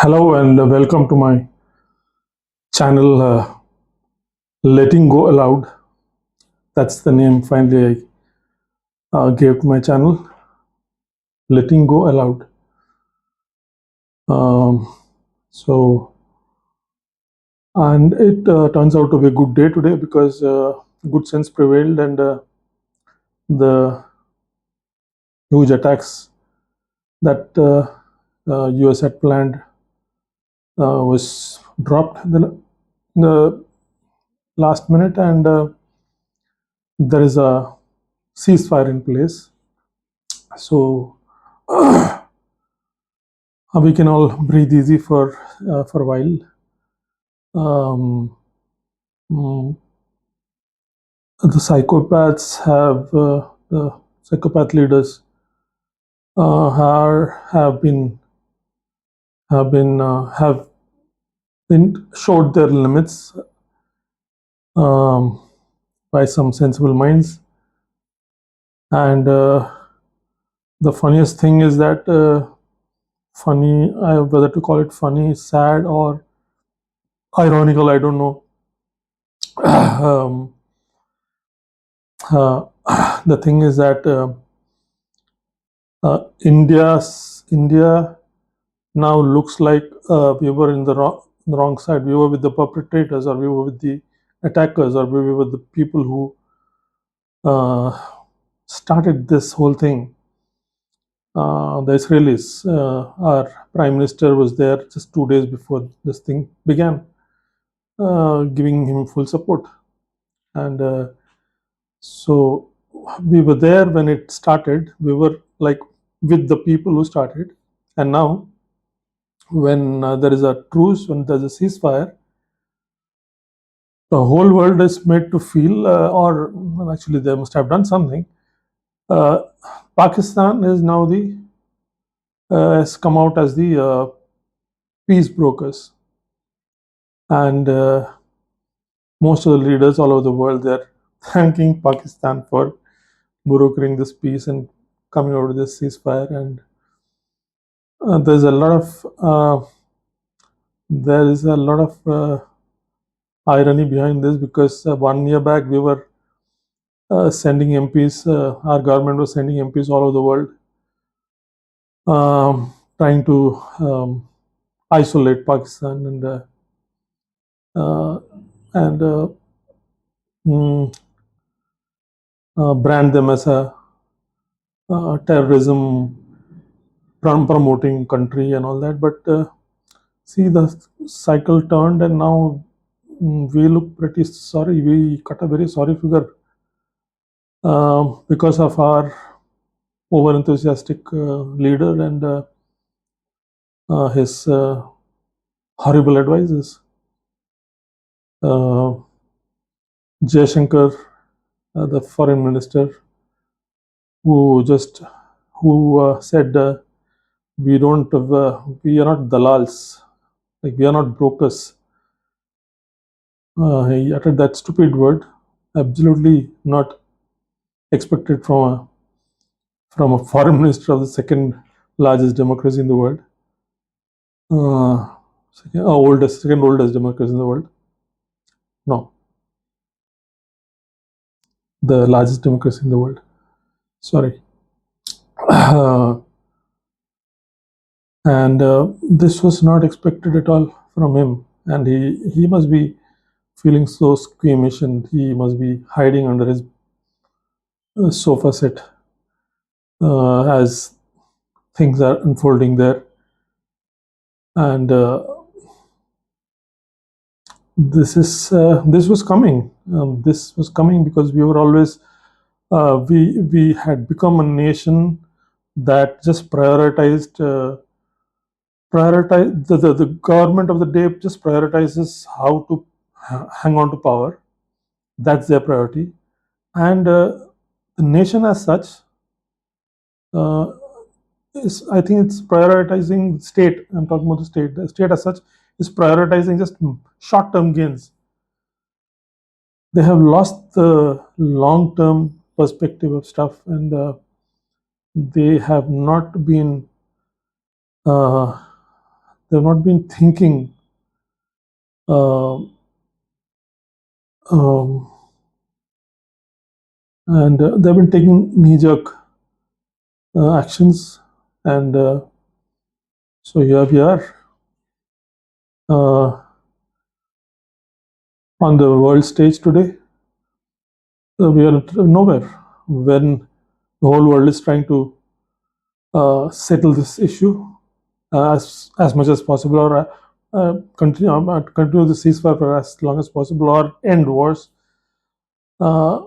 Hello and welcome to my channel, Letting Go Aloud. That's the name finally I gave to my channel, Letting Go Aloud. Um, so, and it turns out to be a good day today because good sense prevailed and the huge attacks that US had planned was dropped in the last minute, and there is a ceasefire in place. So we can all breathe easy for a while. Um, mm, the psychopaths the psychopath leaders have been showed their limits um, by some sensible minds, and the funniest thing is that funny, whether to call it funny, sad, or ironical, I don't know. um, uh, the thing is that India now looks like we were in the wrong side. We were with the perpetrators, or we were with the attackers, or we were with the people who uh, started this whole thing. The Israelis, our prime minister was there just 2 days before this thing began, giving him full support. And so we were there when it started. We were like with the people who started. And now, when there is a truce, when there's a ceasefire, the whole world is made to feel, or well, actually, they must have done something. Uh, Pakistan is now has come out as the peace brokers, and most of the leaders all over the world, they're thanking Pakistan for brokering this peace and coming out of this ceasefire. And there's a lot of there is a lot of irony behind this, because 1 year back we were sending MPs. Our government was sending MPs all over the world, trying to isolate Pakistan uh, and mm, brand them as a terrorism promoting country and all that. But see, the cycle turned, and now we look pretty sorry. We cut a very sorry figure because of our over enthusiastic leader and his horrible advices. Uh, Jaishankar, the foreign minister, who just who said we are not dalals, like we are not brokers. He uttered that stupid word, absolutely not expected from a foreign minister of the second largest democracy in the world, second oldest democracy in the world. No, the largest democracy in the world. Sorry. And this was not expected at all from him, and he must be feeling so squeamish, and he must be hiding under his sofa set as things are unfolding there. And this was coming. This was coming because we were always we had become a nation that just prioritized. The government of the day just prioritizes how to hang on to power. That's their priority. And the nation as such, uh, is, I think it's prioritizing state. I'm talking about the state. The state as such is prioritizing just short-term gains. They have lost the long-term perspective of stuff, and they have not been uh, They've not been thinking, uh, um, and they've been taking knee-jerk actions. And so here we are uh, on the world stage today. We are nowhere when the whole world is trying to settle this issue as much as possible, or continue the ceasefire for as long as possible, or end wars. Uh,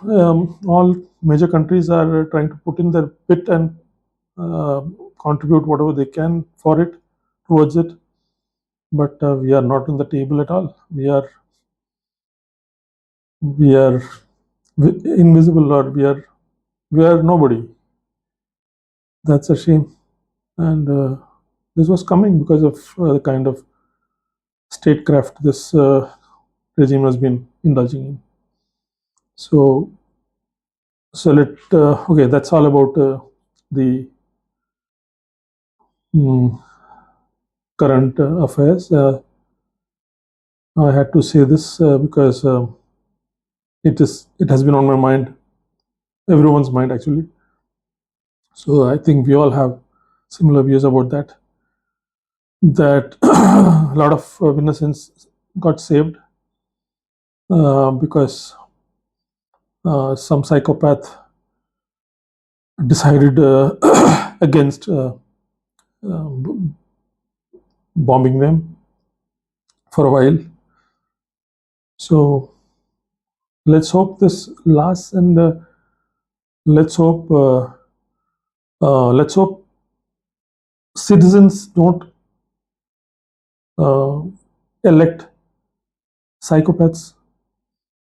all major countries are trying to put in their bit and uh, contribute whatever they can for it, towards it. But we are not on the table at all. We are invisible, or we are nobody. That's a shame. And this was coming because of the kind of statecraft this regime has been indulging in. So, okay, that's all about the mm, current affairs. I had to say this because it has been on my mind, everyone's mind actually. So I think we all have similar views about that. That a lot of innocents got saved because some psychopath decided against bombing them for a while. So let's hope this lasts, and let's hope let's hope citizens don't uh, elect psychopaths.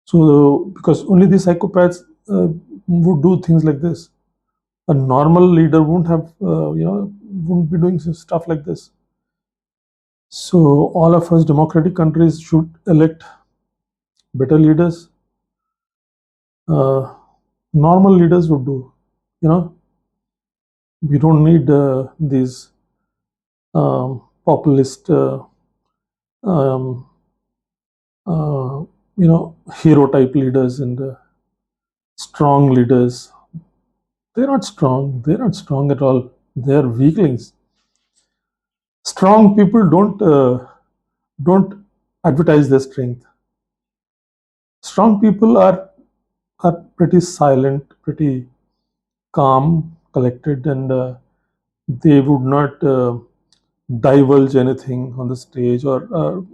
So because only the psychopaths would do things like this. A normal leader wouldn't be doing stuff like this. So all of us democratic countries should elect better leaders. Uh, Normal leaders would do. You know, we don't need these populist, um, uh, hero type leaders and strong leaders. They're not strong. They're not strong at all. They're weaklings. Strong people don't advertise their strength. Strong people are pretty silent, pretty calm, collected, and they would not divulge anything on the stage, or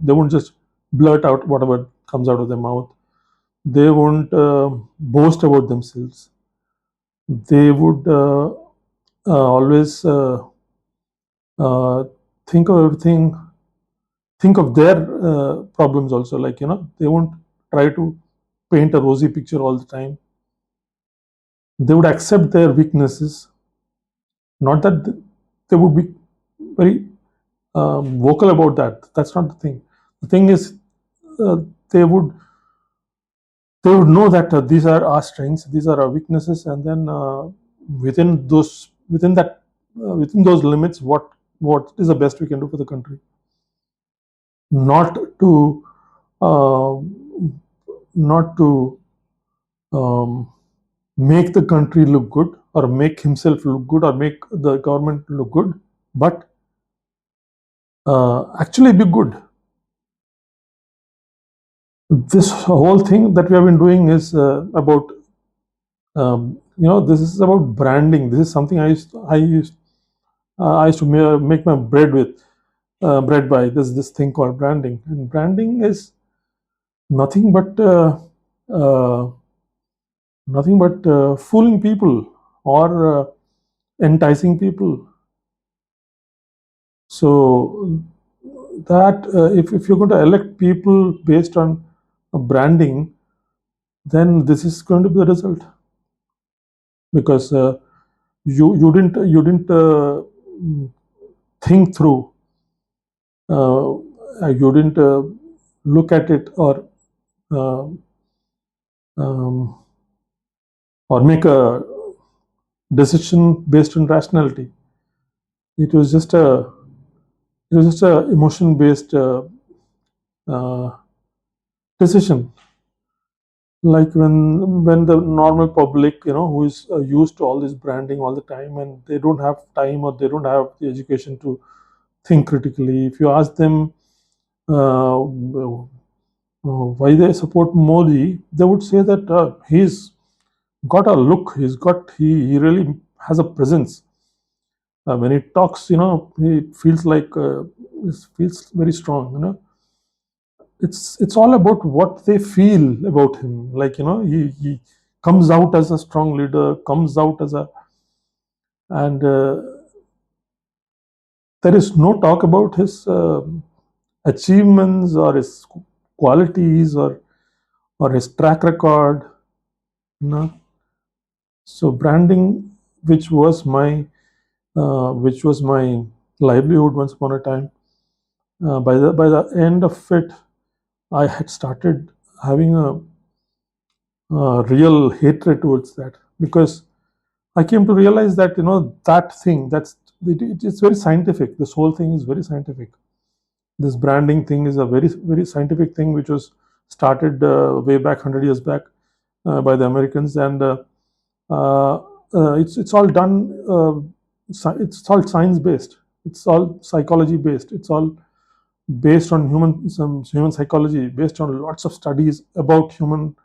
they won't just blurt out whatever comes out of their mouth. They won't boast about themselves. They would always uh, think of everything, think of their problems also. Like, they won't try to paint a rosy picture all the time. They would accept their weaknesses. Not that they would be very vocal about that. That's not the thing. The thing is, uh, they would they would know that these are our strengths, these are our weaknesses, and then within those limits, what is the best we can do for the country. Not to uh, not to um, make the country look good, or make himself look good, or make the government look good, but actually be good. This whole thing that we have been doing is about this is about branding. This is something I used to make my bread by this thing called branding. And branding is nothing but uh, fooling people, or enticing people. So that if you're going to elect people based on branding, then this is going to be the result. Because you didn't think through, you didn't look at it, uh, um, or make a decision based on rationality. It was just a It was just a emotion based uh, decision. Like when the normal public, who is used to all this branding all the time, and they don't have time or they don't have the education to think critically. If you ask them why they support Modi, they would say that he's got a look. He really has a presence. When he talks, he feels like it feels very strong. It's all about what they feel about him. Like he comes out as a strong leader, comes out as a and there is no talk about his achievements or his qualities or his track record. You know, so branding, which was my livelihood once upon a time. By the end of it, I had started having a real hatred towards that, because I came to realize that that thing it's very scientific. This whole thing is very scientific. This branding thing is a very very scientific thing, which was started way back 100 years back by the Americans, and uh, it's all done. It's all science based. It's all psychology based. It's all based on some human psychology, based on lots of studies about human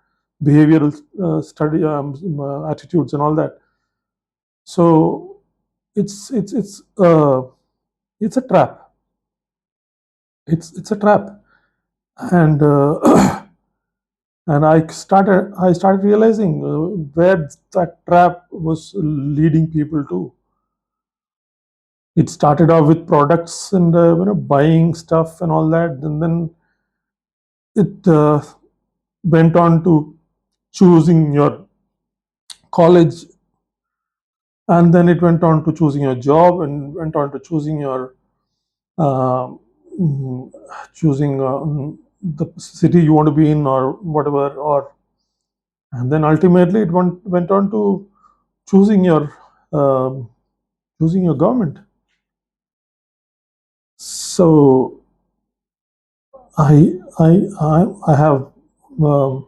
behavioral study attitudes and all that. So it's it's it's uh, it's a trap. It's a trap, and and I started realizing where that trap was leading people to. It started off with products and buying stuff and all that, and then it went on to choosing your college, and then it went on to choosing your job, and went on to choosing your uh, mm, choosing the city you want to be in or whatever, or and then ultimately it went on to choosing your um, choosing your government. So I have um,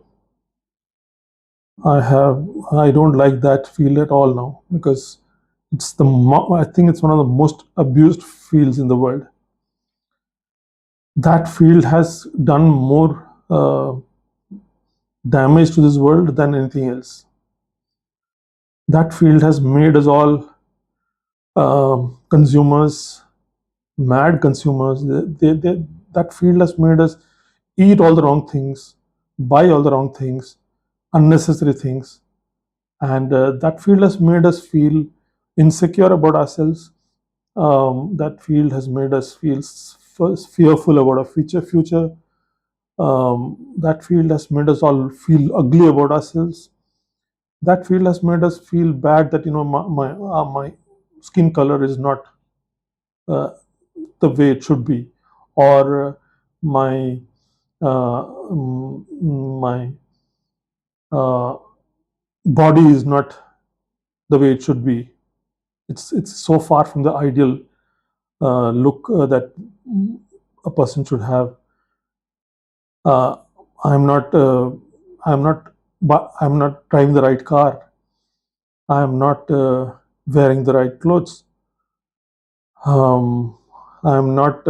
I don't like that field at all now, because I think it's one of the most abused fields in the world. That field has done more damage to this world than anything else. That field has made us all consumers, mad consumers. That field has made us eat all the wrong things, buy all the wrong things, unnecessary things, and that field has made us feel insecure about ourselves. That field has made us feel fearful about our future. That field has made us all feel ugly about ourselves. That field has made us feel bad that my skin color is not uh, the way it should be, or my my uh, body is not the way it should be. It's so far from the ideal look that a person should have. Uh, I'm not. I'm not. But I'm not driving the right car. I'm not wearing the right clothes. I'm not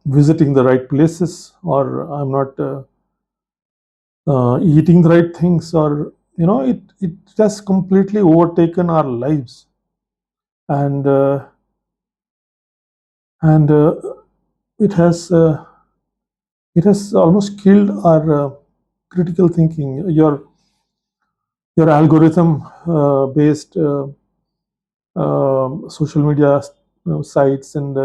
visiting the right places, or I'm not eating the right things, or it has completely overtaken our lives, and and it has uh, it has almost killed our critical thinking. Your algorithm based social media sites and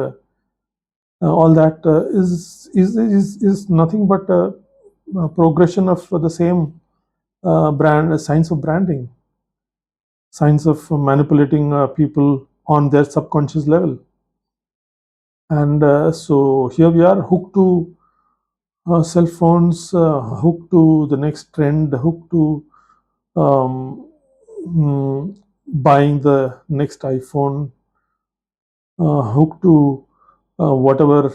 all that is nothing but a progression of the same science of branding, science of manipulating people on their subconscious level. And so here we are, hooked to cell phones, hooked to the next trend, hooked to um, buying the next iPhone, hooked to whatever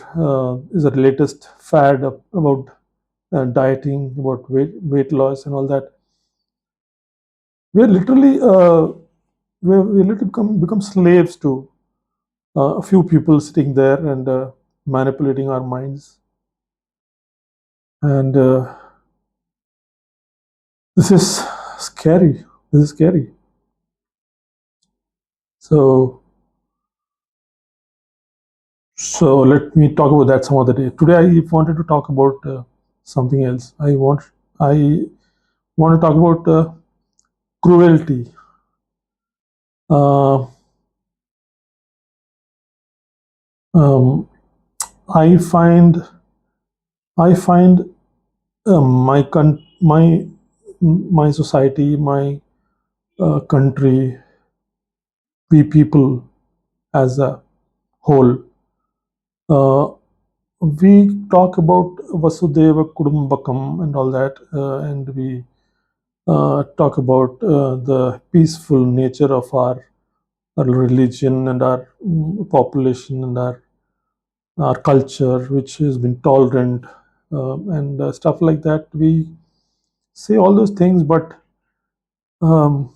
is the latest fad about dieting, about weight loss, and all that. We're literally we literally become slaves to a few people sitting there and manipulating our minds. And this is scary. This is scary. So, so let me talk about that some other day. Today, I wanted to talk about something else. I want to talk about cruelty. Uh, um, I find I find my society, my country, we people as a whole. Uh, we talk about Vasudeva Kudumbakam and all that, and we talk about the peaceful nature of our religion and our population and our culture, which has been tolerant and stuff like that. We say all those things, but um,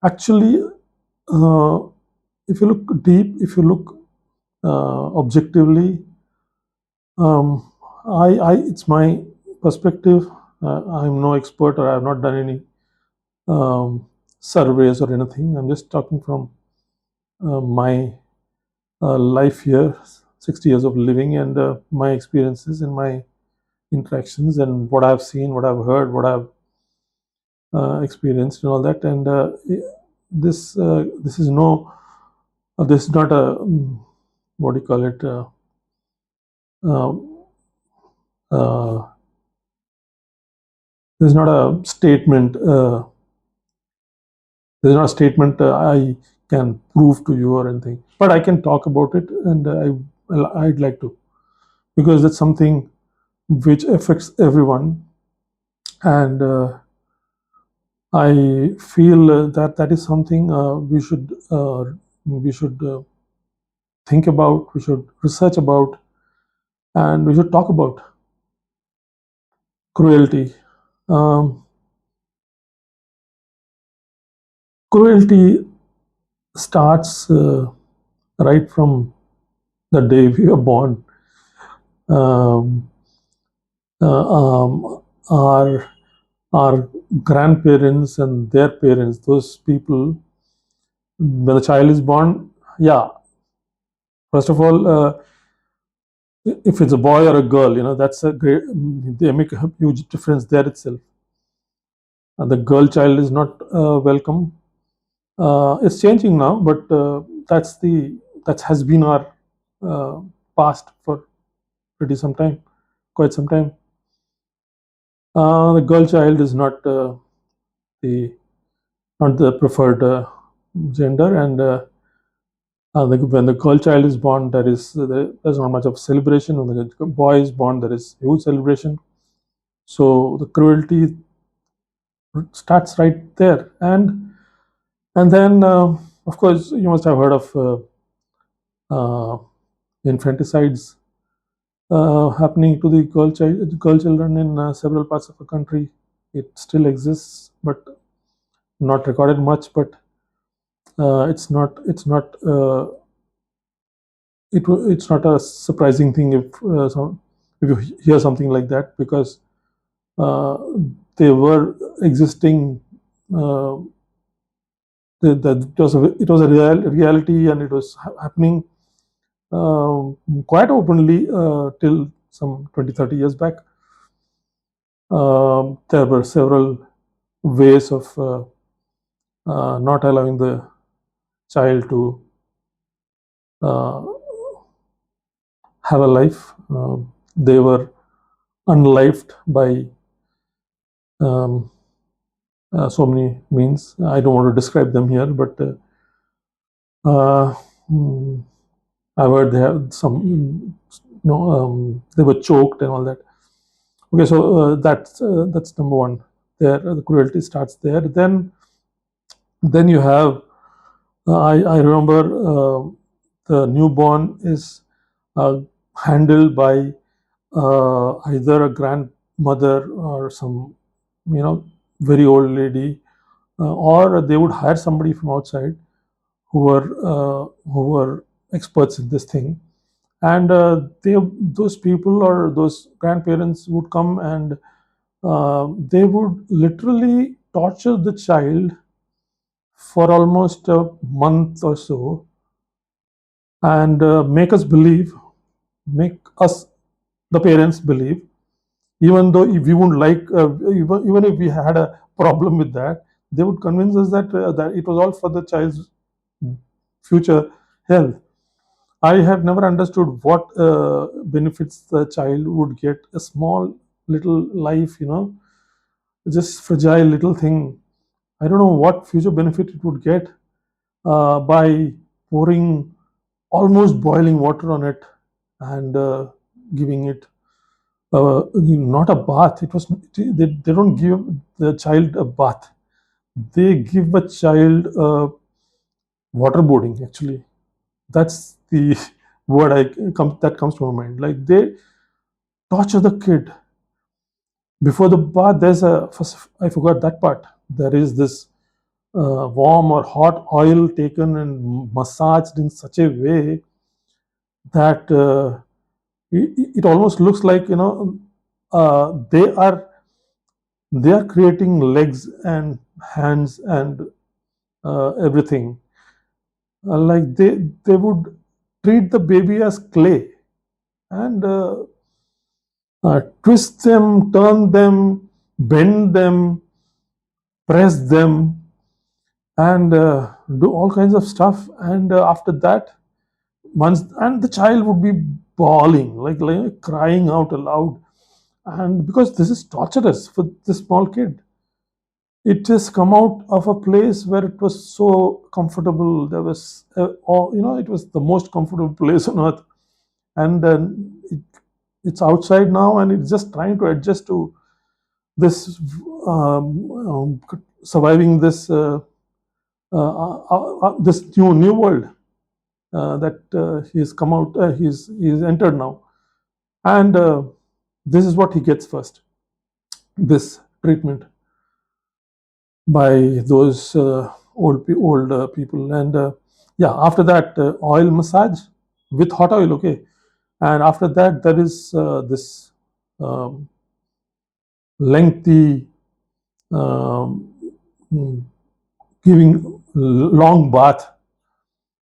actually, uh, if you look deep, if you look objectively, um, it's my perspective. I'm no expert, or I have not done any um, surveys or anything. I'm just talking from my life here, 60 years of living, and my experiences and my interactions, and what I've seen, what I've heard, what I've experienced, and all that. And this is no, this is not a what do you call it? Uh, uh, this is not a statement. This is not a statement I can prove to you or anything, but I can talk about it, and I'd like to, because it's something which affects everyone, and I feel that is something we should think about, we should research about, and we should talk about cruelty. Um, Cruelty starts right from the day we are born. Um, our grandparents and their parents, those people, when the child is born, yeah. First of all, if it's a boy or a girl, that's a great. They make a huge difference there itself. The girl child is not welcome. It's changing now, but that has been our uh, past for pretty some time, quite some time. The girl child is the not the preferred gender, and when the girl child is born, there's not much of celebration. When the boy is born, there is huge celebration. So the cruelty starts right there, and then of course you must have heard of uh, infanticides happening to the girl children in several parts of the country. It still exists, but not recorded much. But it's not a surprising thing if you hear something like that, because uh, they were existing. Uh, it was a reality, and it was happening quite openly till some 20-30 years back. There were several ways of not allowing the child to uh, have a life. They were unlived by um, so many means. I don't want to describe them here, but uh, mm, I've heard they have they were choked and all that. Okay, so that's number one. There, the cruelty starts there. Then you have. I remember the newborn is uh, handled by either a grandmother or some, very old lady, or they would hire somebody from outside who were experts in this thing, and those people or those grandparents would come, and they would literally torture the child for almost a month or so, and make us, the parents, believe, even though if we wouldn't like, even if we had a problem with that, they would convince us that it was all for the child's future health. I have never understood what benefits the child would get. A small little life, just fragile little thing. I don't know what future benefit it would get by pouring almost boiling water on it, and giving it not a bath. It was they don't give the child a bath. They give a child waterboarding. Actually, that's the word that comes to my mind. Like, they torture the kid before the bath. There's a first, I forgot that part. There is this warm or hot oil taken and massaged in such a way that it almost looks like, they are creating legs and hands and everything. Like, they would treat the baby as clay, and twist them, turn them, bend them, press them, and do all kinds of stuff. And after that, once, and the child would be bawling, like crying out aloud, and because this is torturous for this small kid. It has come out of a place where it was so comfortable. There was, it was the most comfortable place on earth, and then it's outside now, and it's just trying to adjust to this, surviving this, this new world that he's come out. He's entered now, and this is what he gets first. This treatment by those old people, and yeah, after that, oil massage with hot oil. Okay, and after that, there is this um, lengthy, um, mm, giving long bath.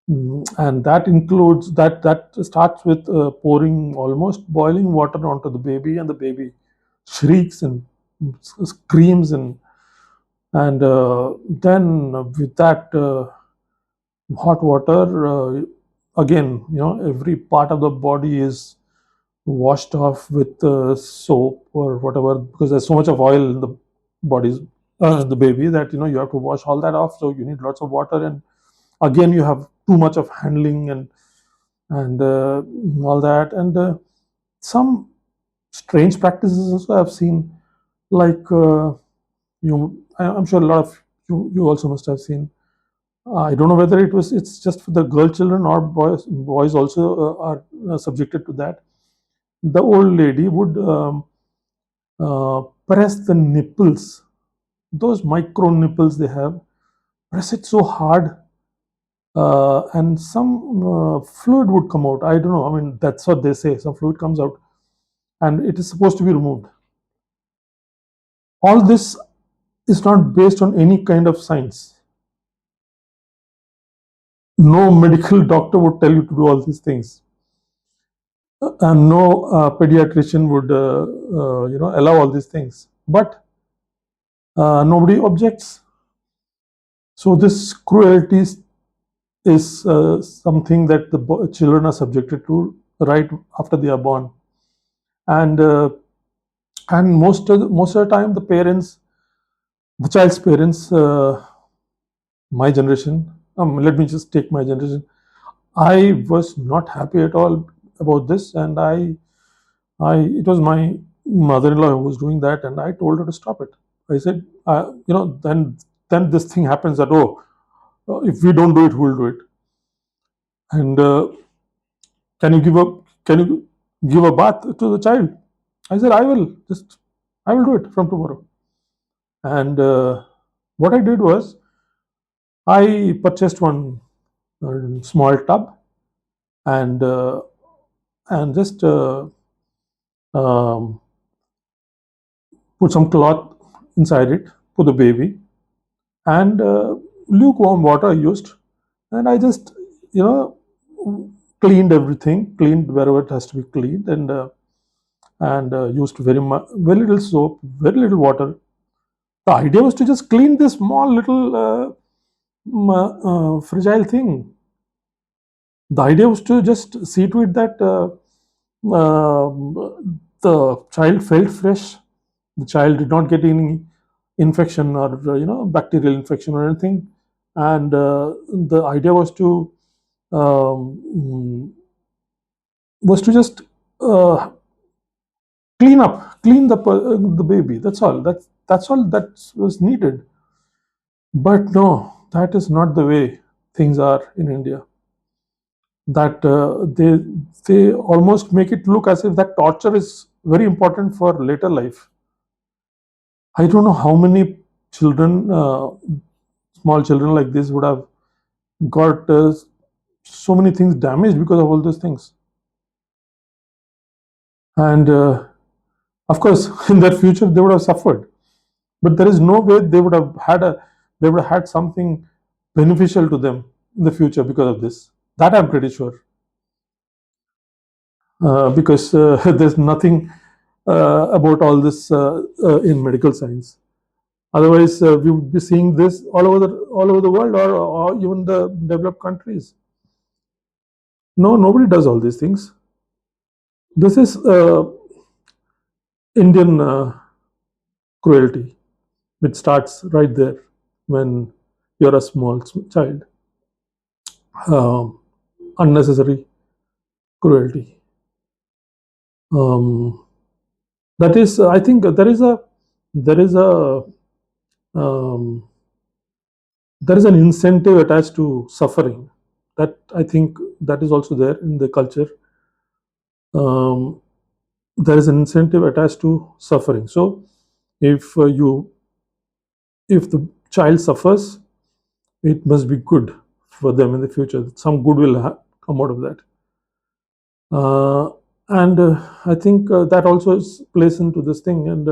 And that includes that starts with pouring almost boiling water onto the baby, and the baby shrieks and screams, and then with that hot water, again, every part of the body is washed off with soap or whatever, because there's so much of oil in the bodies, the baby, that you have to wash all that off. So you need lots of water, and again you have too much of handling, and all that, and some strange practices also I've seen. Like, I'm sure a lot of you also must have seen. I don't know whether it's just for the girl children, or boys also are subjected to that. The old lady would press the nipples, those micro nipples they have, press it so hard, and some fluid would come out. I don't know. I mean, that's what they say. Some fluid comes out, and it is supposed to be removed. All this is not based on any kind of science. No medical doctor would tell you to do all these things, and no pediatrician would, allow all these things. But nobody objects. So this cruelty is something that the children are subjected to right after they are born, and most of the time, the child's parents, my generation. Let me just take my generation. I was not happy at all about this, and it was my mother-in-law who was doing that, and I told her to stop it. I said, then this thing happens that, oh, if we don't do it, who will do it? And can you give a can you give a bath to the child? I said, I will do it from tomorrow. And what I did was, I purchased one small tub, and just um, put some cloth inside it for the baby, and lukewarm water I used, and I just, you know, cleaned everything, cleaned wherever it has to be cleaned, and used very little soap, very little water. The idea was to just clean this small little fragile thing. The idea was to just see to it that the child felt fresh. The child did not get any infection, or bacterial infection or anything. And the idea um, was to just uh, clean the baby. That's all that was needed. But no, that is not the way things are in India. That they almost make it look as if that torture is very important for later life. I don't know how many children, small children like this, would have got so many things damaged because of all those things. And of course, in their future, they would have suffered. But there is no way they would have had something beneficial to them in the future because of this. That I'm pretty sure. Because there's nothing about all this in medical science. Otherwise, we would be seeing this all over the world, or even the developed countries. No, nobody does all these things. This is Indian cruelty, which starts right there when you're a small child. Um, Unnecessary cruelty. Um, that is, I think, there is a um, there is an incentive attached to suffering. That, I think, that is also there in the culture. Um, there is an incentive attached to suffering. So if if the child suffers, it must be good for them in the future. Some good will come out of that. Uh, and I think that also plays into this thing. And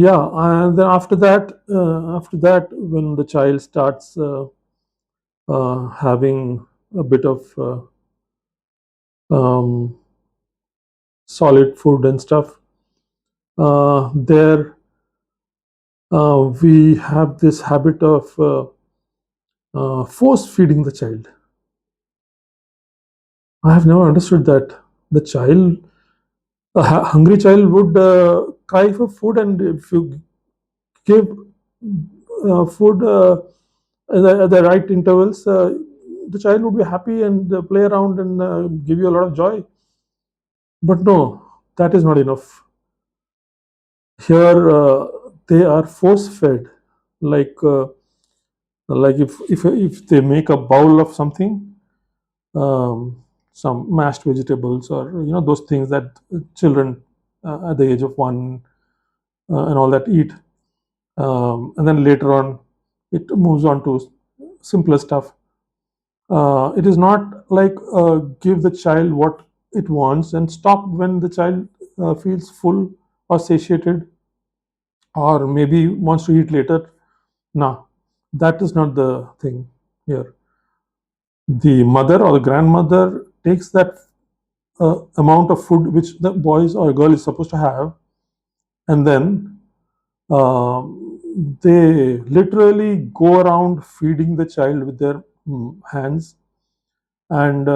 yeah, and then after that, when the child starts having a bit of um, solid food and stuff, there we have this habit of force feeding the child. I have never understood that. The child, a hungry child, would cry for food, and if you give food at the right intervals, the child would be happy and play around and give you a lot of joy. But no, that is not enough. Here, they are force fed, like if they make a bowl of something, some mashed vegetables, or those things that children at the age of 1 and all that eat, and then later on it moves on to simpler stuff. It is not like give the child what it wants and stop when the child feels full or satiated, or maybe wants to eat later. No, that is not the thing here. The mother or the grandmother takes that amount of food which the boys or girl is supposed to have, and then they literally go around feeding the child with their hands, and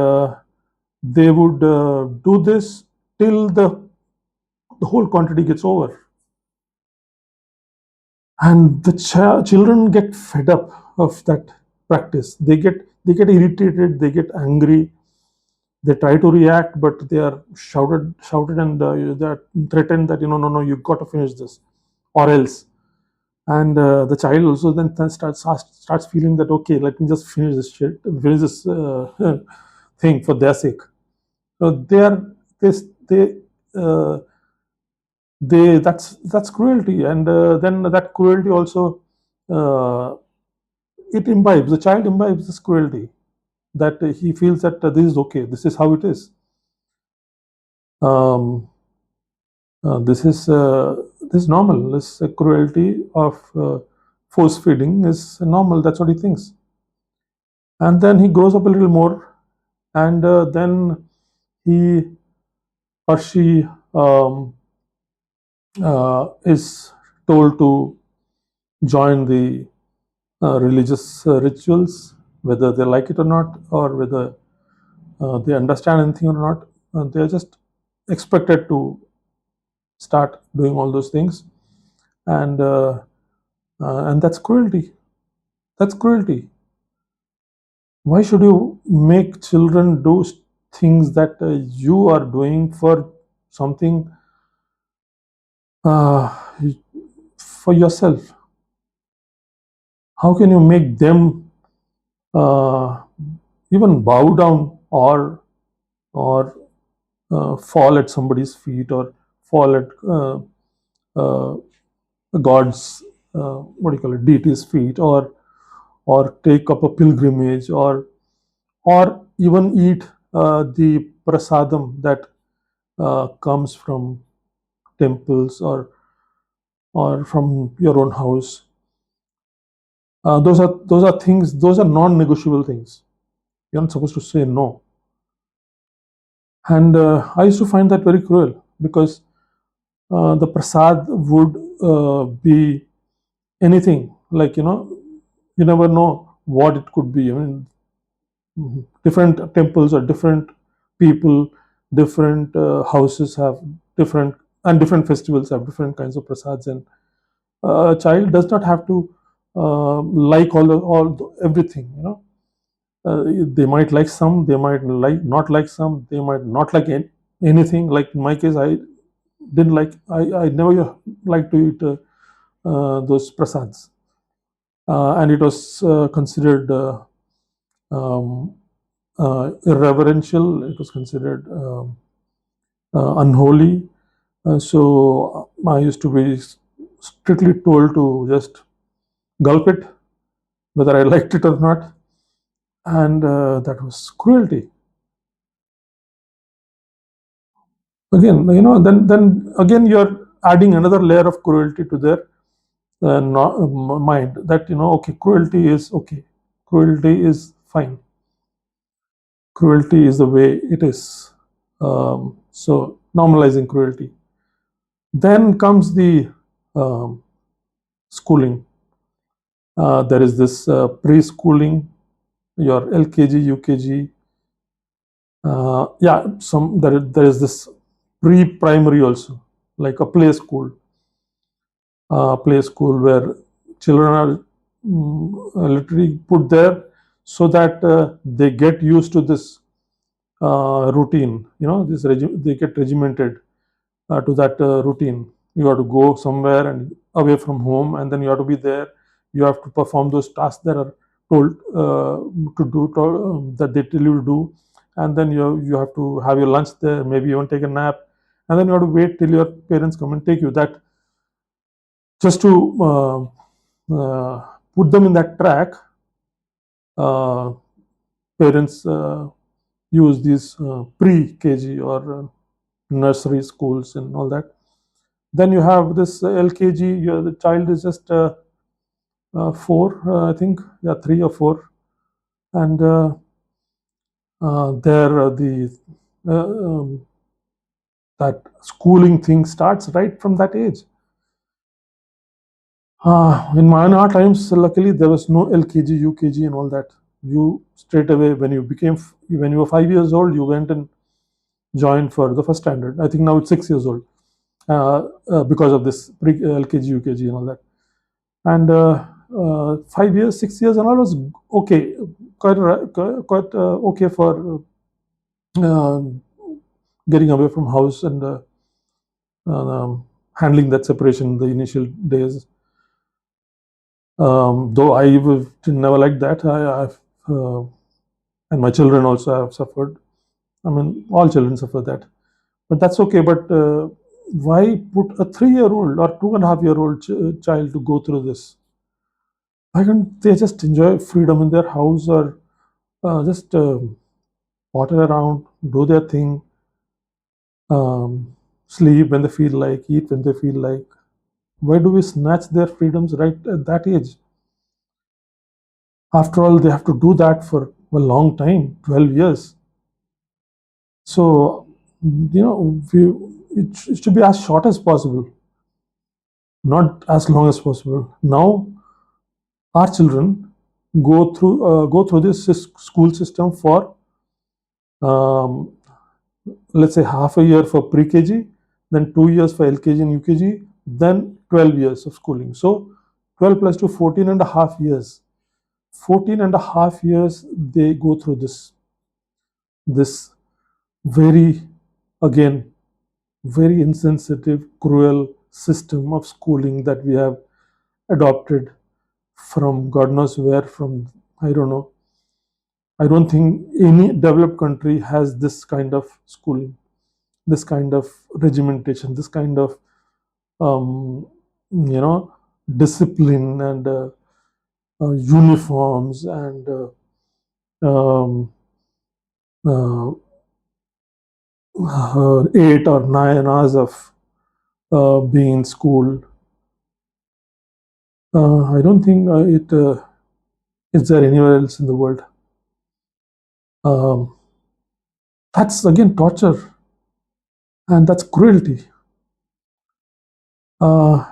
they would do this till the whole quantity gets over, and the children get fed up of that practice. They get irritated, they get angry, they try to react, but they are shouted and they are threatened that, no, no, you got to finish this, or else. And the child also then starts feeling that, okay, let me just finish this thing for their sake. So this uh, they that's cruelty, and then that cruelty also, uh, it imbibes the child imbibes this cruelty, that he feels that this is okay, this is how it is. um, this is normal. This cruelty of force feeding is normal. That's what he thinks. And then he grows up a little more, and then he or she is told to join the religious rituals, whether they like it or not, or whether they understand anything or not. They are just expected to start doing all those things, and and that's cruelty. That's cruelty. Why should you make children do things that you are doing for something, uh, for yourself? How can you make them uh, even bow down, or fall at somebody's feet, or fall at uh, God's, what do you call it, deity's feet, or take up a pilgrimage, or even eat the prasadam that comes from temples, or from your own house? Those are things. Those are non-negotiable things. You're not supposed to say no. And I used to find that very cruel, because the prasad would be anything. Like, you never know what it could be. I mean, different temples or different people, different houses have different, and different festivals have different kinds of prasads. And a child does not have to like everything. They might like some, they might like not like some, they might not like anything. Like in my case, I didn't like I never liked to eat those prasads, and it was considered um, irreverential. It was considered unholy. So I used to be strictly told to just gulp it, whether I liked it or not, and that was cruelty. Again, then again, you're adding another layer of cruelty to their mind, that, okay, cruelty is okay, cruelty is fine, cruelty is the way it is. So normalizing cruelty. Then comes the um, schooling. There is this preschooling, your LKG, UKG. Yeah, there is this pre-primary also, like a play school where children are literally put there, so that they get used to this routine. They get regimented to that routine. You have to go somewhere and away from home, and then you have to be there. You have to perform those tasks that are told to do, that they tell you to do, and then you have to have your lunch there, maybe even take a nap, and then you have to wait till your parents come and take you. That, just to put them in that track, uh, parents use these pre-KG or nursery schools and all that. Then you have this LKG. The child is just four, I think, yeah, 3 or 4, and there that schooling thing starts right from that age. In our times, luckily, there was no LKG, UKG, and all that. You straight away, when you were 5 years old, you went and joined for the first standard. I think now it's 6 years old, because of this pre LKG, UKG, and all that. And 5 years, 6 years, and all was okay, quite okay for uh, getting away from house, and handling that separation in the initial days. Though didn't never like that. I've and my children also have suffered. I mean, all children suffer that, but that's okay. But why put a 3-year-old or 2.5-year-old child to go through this? Why can't they just enjoy freedom in their house, or just potter around, do their thing, sleep when they feel like, eat when they feel like? Why do we snatch their freedoms right at that age? After all, they have to do that for a long time, 12 years. So, it should be as short as possible, not as long as possible. Now, our children go through this school system for, um, let's say, half a year for pre-KG, then 2 years for LKG and UKG, then 12 years of schooling. So 12 plus 2, 14 and a half years. 14 and a half years they go through this very, again, very insensitive, cruel system of schooling that we have adopted from God knows where, from, I don't know. I don't think any developed country has this kind of schooling, this kind of regimentation, this kind of, um, you know, discipline and uniforms and um, uh, 8 or 9 hours of being in school. I don't think it is there anywhere else in the world. Um, that's again torture, and that's cruelty. Uh,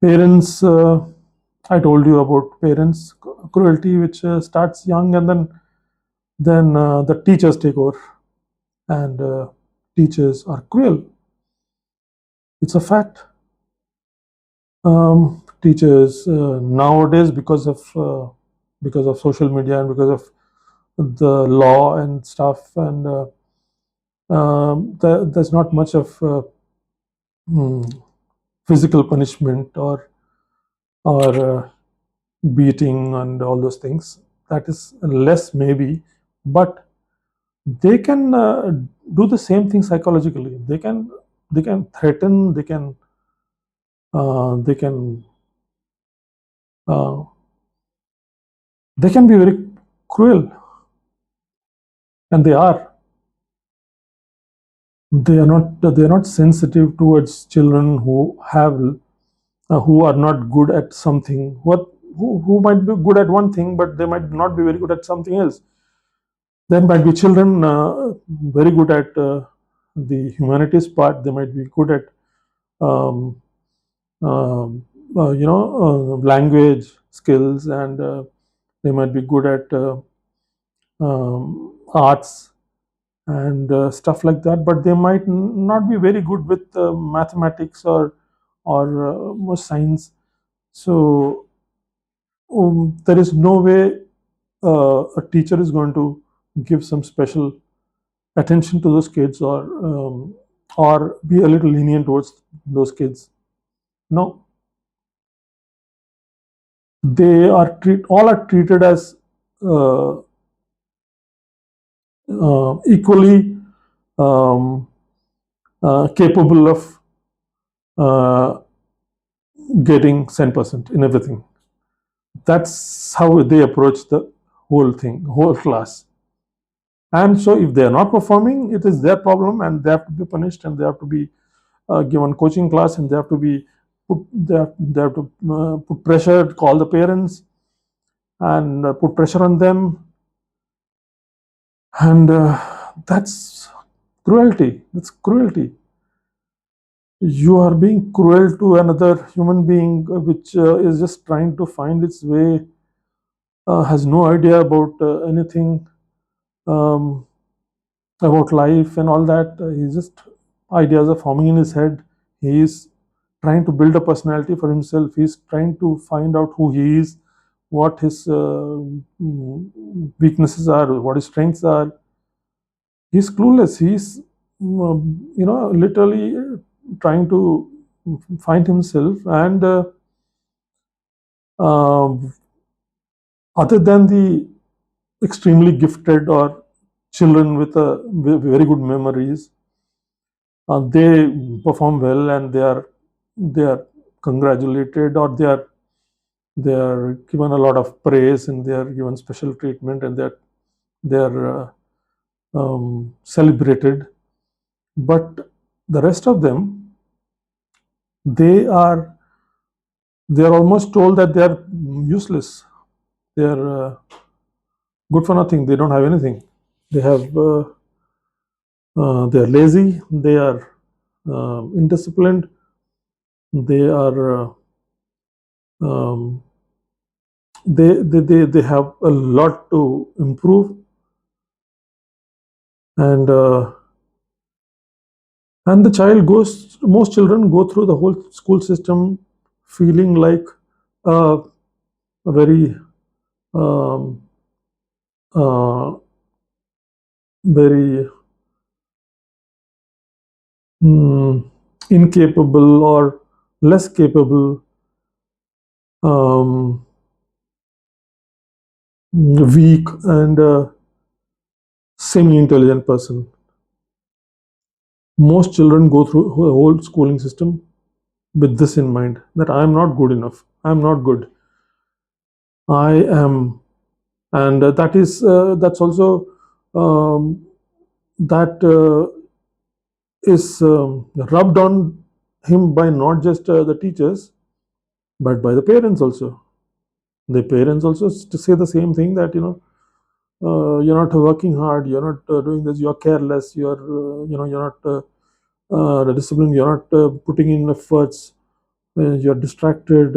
Parents, I told you about parents cruelty, which starts young, and then the teachers take over, and teachers are cruel. It's a fact. Teachers nowadays, because of social media and because of the law and stuff, and there's not much of mm, physical punishment or beating and all those things. That is less maybe, but they can do the same thing psychologically. They can threaten. They can uh, they can be very cruel, and they are. They are not sensitive towards children who are not good at something. Who might be good at one thing, but they might not be very good at something else. There might be children very good at the humanities part. They might be good at um, um, language skills, and they might be good at arts and stuff like that. But they might not be very good with mathematics or science. So there is no way a teacher is going to give some special attention to those kids, or be a little lenient towards those kids. No, they are all are treated as uh, equally um, capable of uh, getting 10% in everything. That's how they approach the whole thing, whole class. And so, if they are not performing, it is their problem, and they have to be punished, and they have to be given coaching class, and they have to put pressure, call the parents, and put pressure on them, and that's cruelty. That's cruelty. You are being cruel to another human being, which is just trying to find its way, has no idea about anything, um, about life and all that. He's just ideas are forming in his head. He is trying to build a personality for himself. He's trying to find out who he is, what his weaknesses are, what his strengths are. He's clueless. He's literally trying to find himself, and Um, Other than the extremely gifted or children with a very good memories, they perform well and they are congratulated, or they are given a lot of praise, and they are given special treatment, and they are celebrated. But the rest of them, they are they are almost told that they are useless. They are good for nothing. They don't have anything. They are lazy. They are indisciplined. They are um, they have a lot to improve, and the child goes. Most children go through the whole school system feeling like uh, a very um, uh, very mm, incapable or less capable, um, weak, and semi-intelligent person. Most children go through the whole schooling system with this in mind, that I am not good enough. I am not good. I am, and that's also um, that is rubbed on him by not just the teachers, but by the parents also. The parents also to say the same thing, that you're not working hard, you're not doing this, you're careless, you're not disciplined, you're not putting in efforts, you're distracted.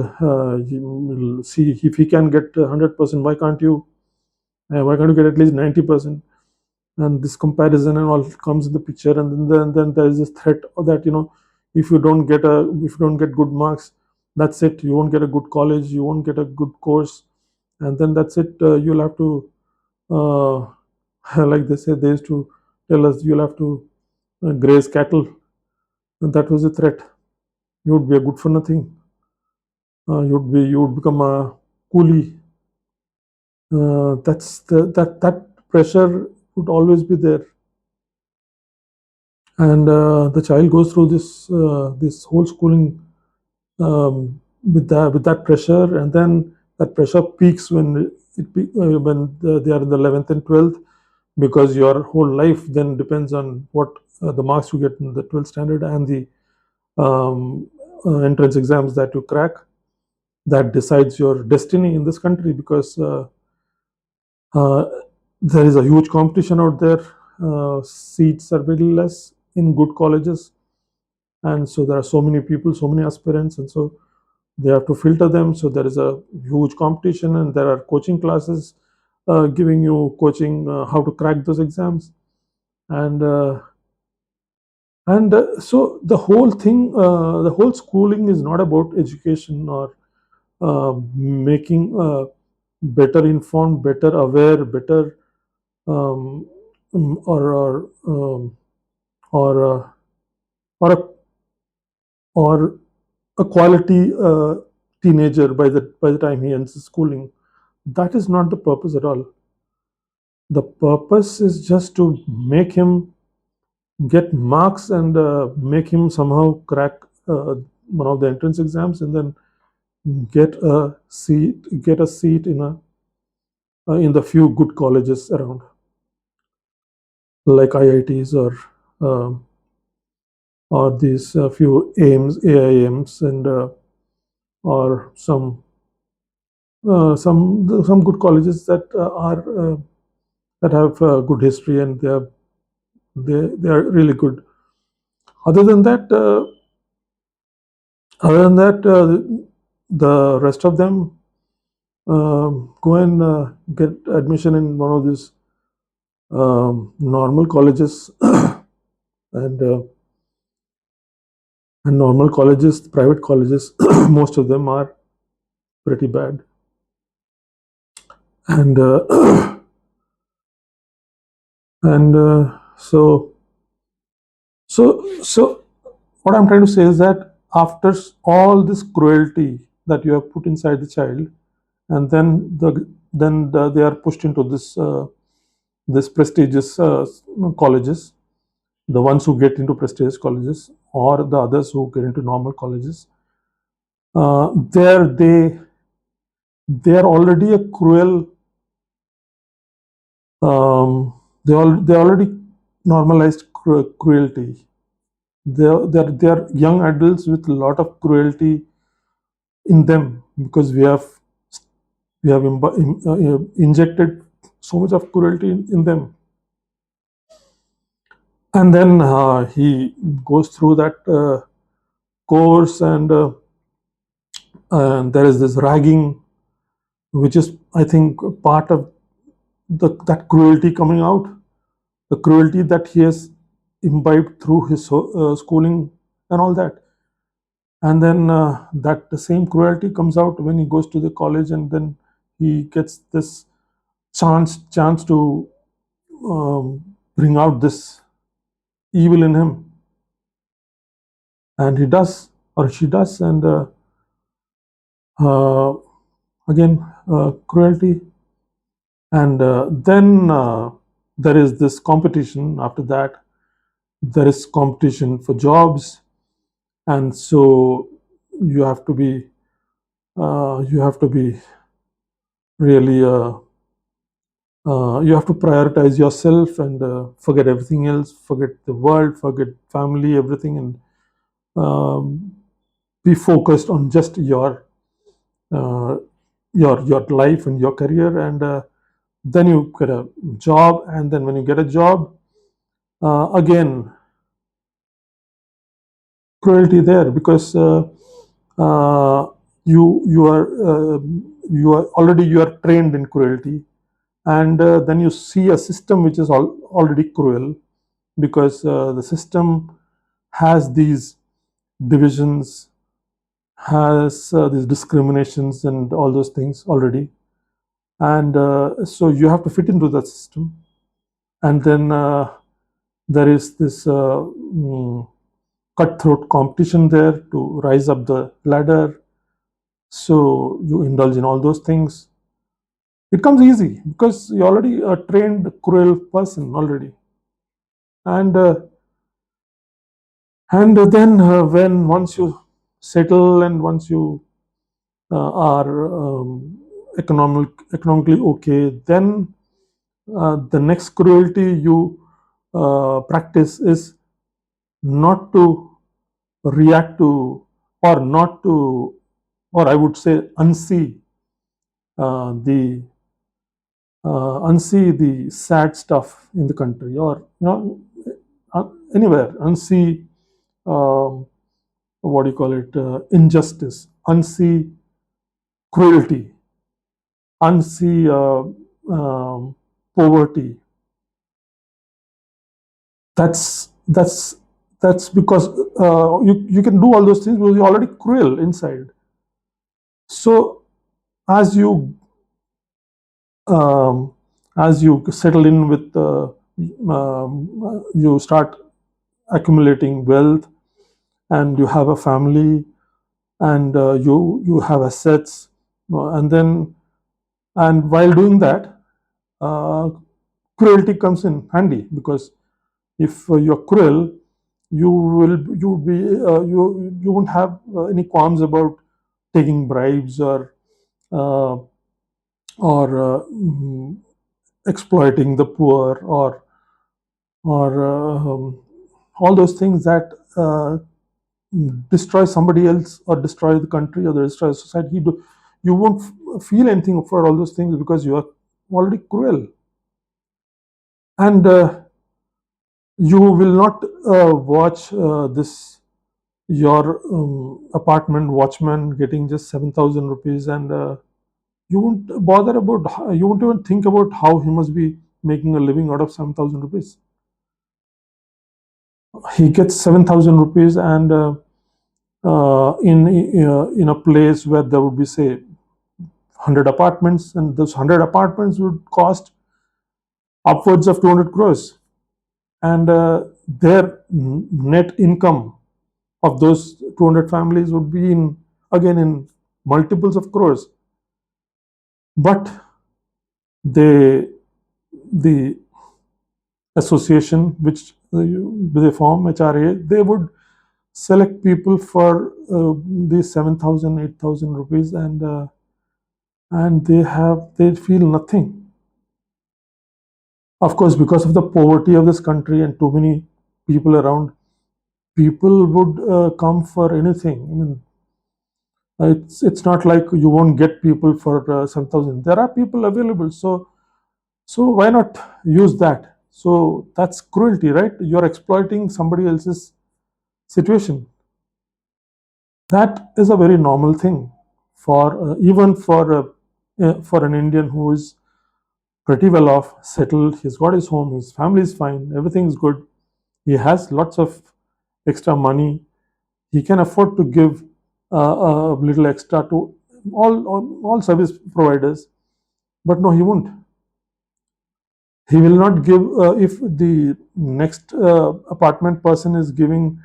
See, if he can get 100%, why can't you get at least 90%? And this comparison and all comes in the picture, and then there is this threat that if you don't get good marks, that's it, you won't get a good college, you won't get a good course, and then that's it. You'll have to uh, like they used to tell us, you'll have to graze cattle, and that was a threat. You would be a good for nothing. You would become a coolie. That pressure would always be there, and the child goes through this whole schooling with that pressure, and then that pressure peaks when they are in the 11th and 12th, because your whole life then depends on what the marks you get in the 12th standard, and the entrance exams that you crack, that decides your destiny in this country, because uh, there is a huge competition out there. Seats are very less in good colleges, and so there are so many people, so many aspirants, and so they have to filter them. So there is a huge competition, and there are coaching classes giving you coaching how to crack those exams, and so the whole schooling is not about education, or making better informed, better aware, better um, or or or a, or a quality teenager by the time he ends his schooling. That is not the purpose at all. The purpose is just to make him get marks, and make him somehow crack one of the entrance exams, and then get a seat in the few good colleges around, like IITs, um, or these few AIMS, AIMs, and or some good colleges that have good history, and they are really good. Other than that, the rest of them go and get admission in one of these normal colleges, and normal colleges, private colleges, most of them are pretty bad, and and so what I'm trying to say is that after all this cruelty, that you have put inside the child, and they are pushed into this prestigious colleges. The ones who get into prestigious colleges, or the others who get into normal colleges, there they are already a cruel. They already normalized cruelty. They are young adults with a lot of cruelty in them, because we have injected so much of cruelty in them. And then he goes through that course, and there is this ragging, which is, I think, part of that cruelty coming out, the cruelty that he has imbibed through his schooling and all that. And then that the same cruelty comes out when he goes to the college, and then he gets this chance to bring out this evil in him, and he does, or she does. And uh, again, cruelty. And then there is this competition. After that, there is competition for jobs, and so you have to be really you have to prioritize yourself, and forget everything else, forget the world, forget family, everything, and um, be focused on just uh, your life and your career. And then you get a job, and then when you get a job, again, cruelty there, because uh, you you are you are trained in cruelty, and then you see a system which is already cruel, because the system has these divisions, has these discriminations and all those things already. And so you have to fit into that system. And then there is this cutthroat competition there to rise up the ladder. So you indulge in all those things. It comes easy because you're already a trained cruel person already. And then when once you settle, and once you are economically okay, then the next cruelty you practice is not to react to, or not to, or I would say unsee the unsee the sad stuff in the country, or anywhere, unsee um, what do you call it, injustice, unsee cruelty, unsee poverty. That's that's that's because you can do all those things because you're already cruel inside. So as you um, as you settle in with you start accumulating wealth, and you have a family, and you have assets, and then, and while doing that, uh, cruelty comes in handy, because if you're cruel, you be you won't have any qualms about taking bribes, uh, or exploiting the poor, or all those things that destroy somebody else, or destroy the country, or destroy society. You won't feel anything for all those things, because you are already cruel. And you will not watch this your apartment watchman getting just 7,000 rupees, and you won't bother about you won't even think about how he must be making a living out of 7,000 rupees. He gets 7,000 rupees, and in a place where there would be, say, 100 apartments, and those 100 apartments would cost upwards of 200 crores, and their net income of those 200 families would be in, again, in multiples of crores. But they the association which they form, HRA, they would select people for the 7,000, 8,000 rupees, and they feel nothing. Of course, because of the poverty of this country and too many people around, people would come for anything. I mean, it's not like you won't get people for 7,000. There are people available, so why not use that? So that's cruelty, right? You're exploiting somebody else's situation. That is a very normal thing for even for an Indian who is pretty well off, settled. He's got his home, his family is fine, everything is good. He has lots of extra money. He can afford to give a little extra to all service providers. But no, he won't. He will not give if the next apartment person is giving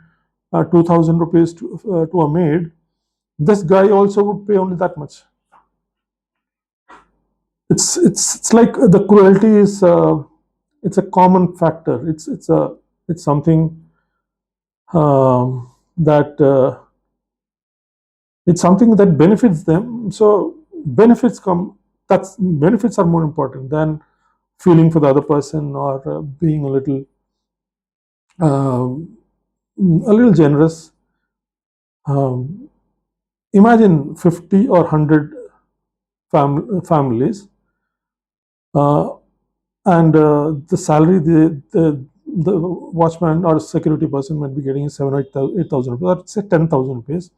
2,000 rupees to a maid. This guy also would pay only that much. It's like the cruelty is it's a common factor. It's something that it's something that benefits them. So benefits come. That's benefits are more important than feeling for the other person, or being um, a little generous. Um, Imagine 50 or 100 families, uh, and the salary the watchman or security person might be getting is 7 or 8,000 rupees, or say 10,000 rupees.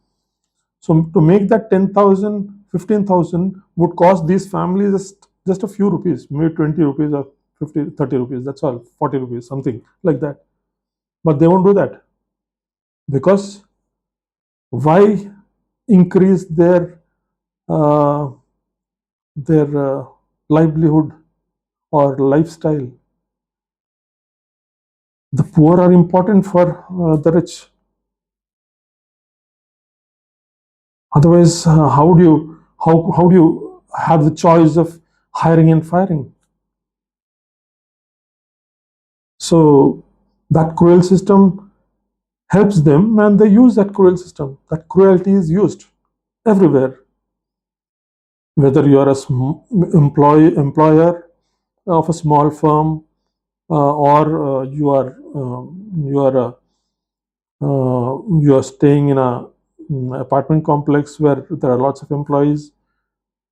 So to make that 10,000, 15,000 would cost these families just a few rupees, maybe 20 rupees or 50, 30 rupees. That's all, 40 rupees, something like that. But they won't do that, because why increase uh, their livelihood or lifestyle? The poor are important for the rich. Otherwise, how do you have the choice of hiring and firing? So that cruel system helps them, and they use that cruel system. That cruelty is used everywhere, whether you are a employer of a small firm, or you are staying in a apartment complex where there are lots of employees,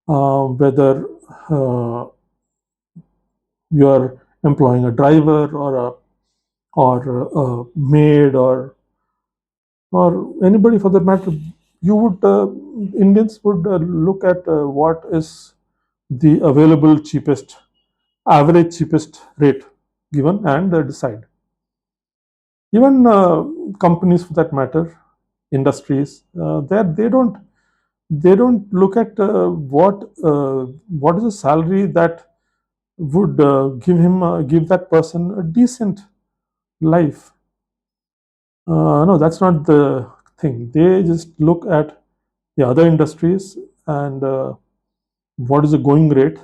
whether uh, you are employing a driver or a maid, or anybody for that matter. You would Indians would look at what is the available cheapest, average cheapest rate given, and decide. Even companies for that matter, industries, they don't look at what is the salary that would give that person a decent life. No, that's not the thing. They just look at the other industries, and what is the going rate,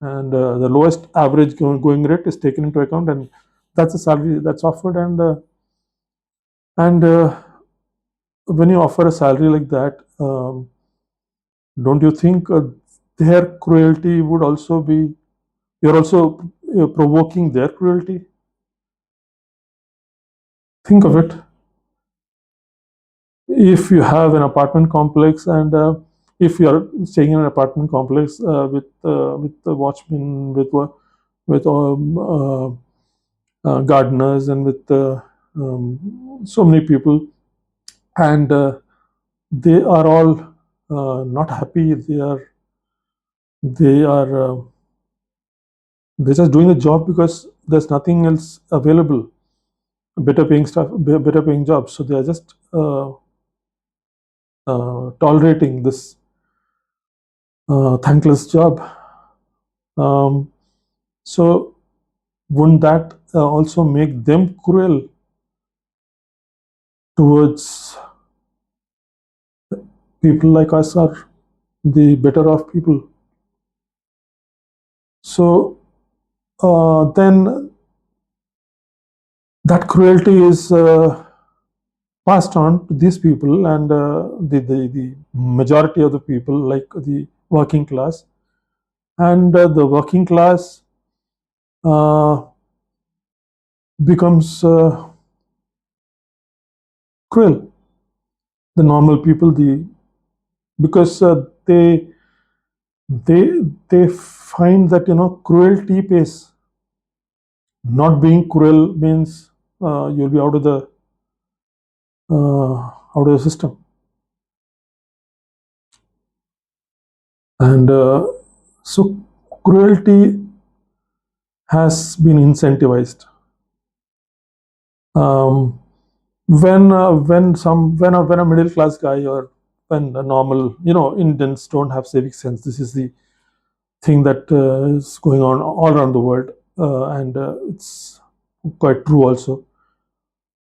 and the lowest average going rate is taken into account, and that's the salary that's offered. And when you offer a salary like that, don't you think their cruelty would also be, you're also provoking their cruelty? Think of it. If you have an apartment complex, and if you are staying in an apartment complex with the watchmen, with gardeners, and with so many people, and they are all not happy. They are they're just doing the job because there's nothing else available, better paying stuff, better paying jobs. So they are just tolerating this thankless job. Um, so wouldn't that also make them cruel towards People like us are the better off people. So then that cruelty is passed on to these people, and the majority of the people, like the working class, and the working class uh, becomes cruel. The normal people, because they they find that cruelty pays. Not being cruel means you'll be out of the system, and so cruelty has been incentivized. Um, when a middle class guy, or when a normal Indians don't have civic sense, this is the thing that is going on all around the world, and it's quite true also.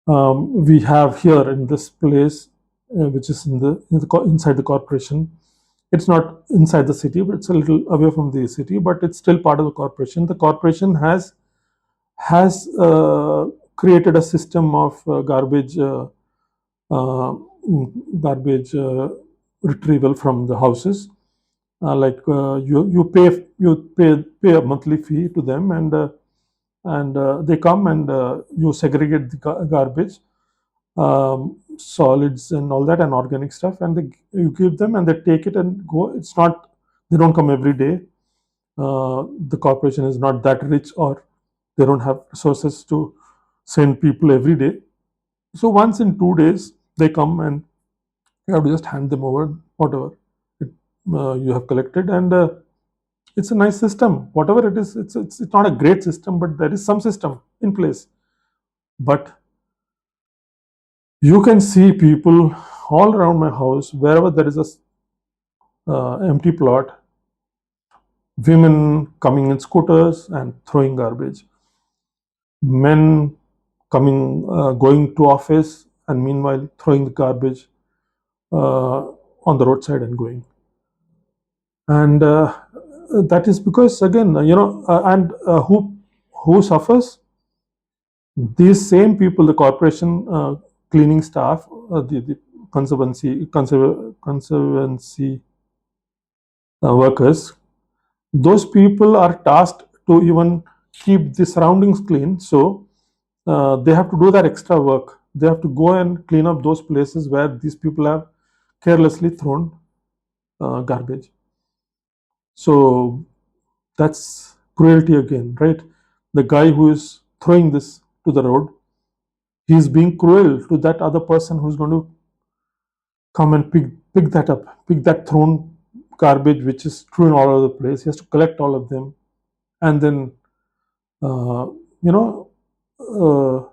We have here in this place, which is inside the corporation. It's not inside the city, but it's a little away from the city, but it's still part of the corporation. The corporation has created a system of uh, garbage retrieval from the houses. Like you pay a monthly fee to them, and they come, and you segregate the garbage, solids and all that, and organic stuff, and you give them, and they take it and go. It's not, they don't come every day. The corporation is not that rich, or they don't have resources to send people every day. So once in 2 days they come, and you have to just hand them over whatever it, you have collected, and it's a nice system. Whatever it is, it's not a great system, but there is some system in place. But you can see people all around my house, wherever there is a empty plot, women coming in scooters and throwing garbage, men coming, going to office, and meanwhile throwing the garbage on the roadside and going. And that is because, again, and who suffers? These same people, the corporation cleaning staff, the conservancy workers. Those people are tasked to even keep the surroundings clean. So they have to do that extra work. They have to go and clean up those places where these people have carelessly thrown garbage. So that's cruelty again, right? The guy who is throwing this to the road, he's being cruel to that other person who's going to come and pick that up, pick that thrown garbage which is strewn all over the place. He has to collect all of them, and then uh, you know uh,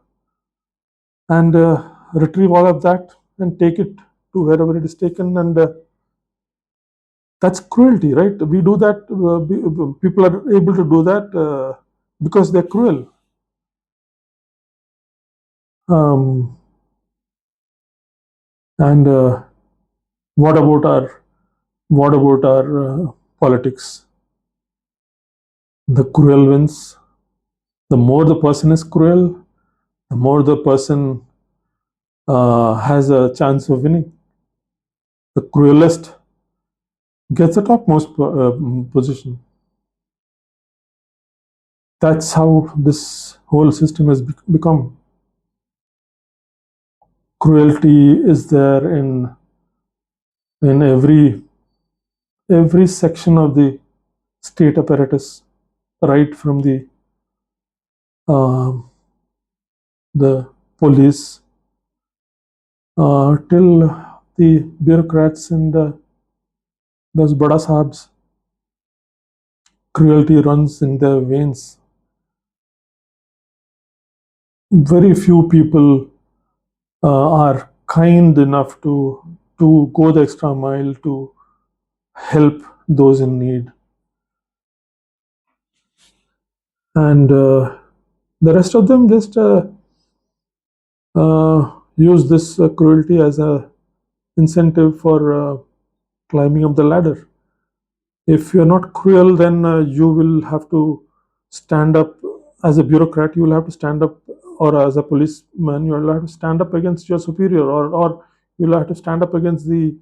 and retrieve all of that and take it to wherever it is taken, and that's cruelty, right? We do that. People are able to do that because they're cruel. Um, and what about our politics? The cruel wins. The more the person is cruel, the more the person has a chance of winning. The cruelest gets the topmost position. That's how this whole system has become. Cruelty is there in every section of the state apparatus, right from uh, the police till the bureaucrats and those bada sahabs. Cruelty runs in their veins. Very few people are kind enough to go the extra mile to help those in need, and the rest of them just use this cruelty as a incentive for climbing up the ladder. If you're not cruel, then you will have to stand up as a bureaucrat. You will have to stand up, or as a policeman, you will have to stand up against your superior, or you'll have to stand up against the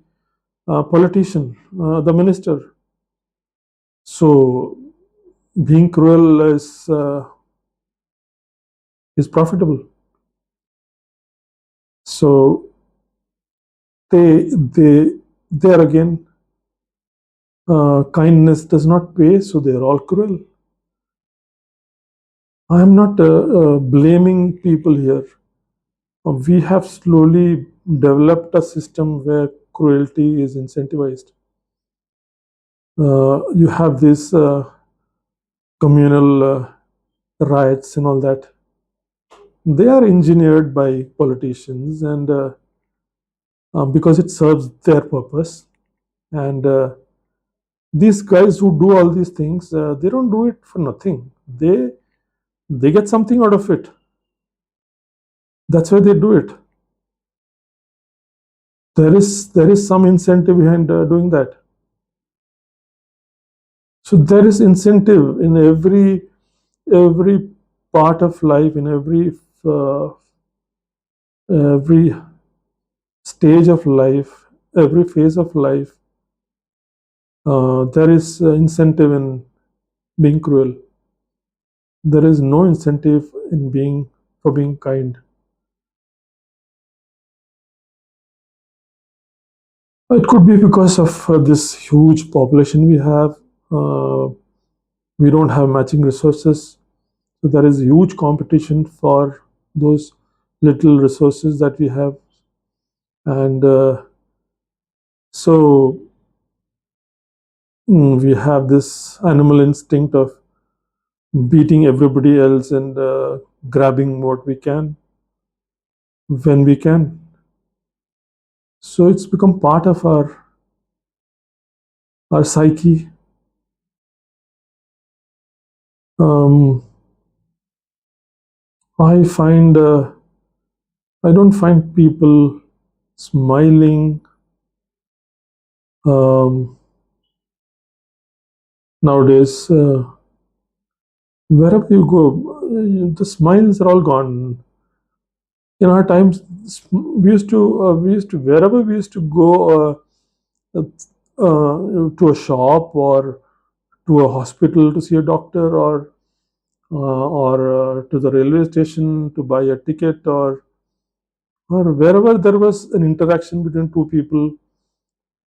politician, the minister. So being cruel is profitable. So they there again, kindness does not pay, so they are all cruel. I am not blaming people here. We have slowly developed a system where cruelty is incentivized. You have these communal riots and all that. They are engineered by politicians, and because it serves their purpose. And these guys who do all these things, they don't do it for nothing. They get something out of it. That's why they do it. There is some incentive behind doing that. So there is incentive in every part of life, in uh, every stage of life, every phase of life. There is incentive in being cruel. There is no incentive in being kind. It could be because of this huge population we have. Uh, we don't have matching resources, so there is huge competition for those little resources that we have, and so we have this animal instinct of beating everybody else and grabbing what we can when we can. So it's become part of our psyche. Um, I find I don't find people smiling um, nowadays. Wherever you go, the smiles are all gone. In our times, we used to wherever we used to go to a shop or to a hospital to see a doctor, or to the railway station to buy a ticket, or wherever there was an interaction between two people,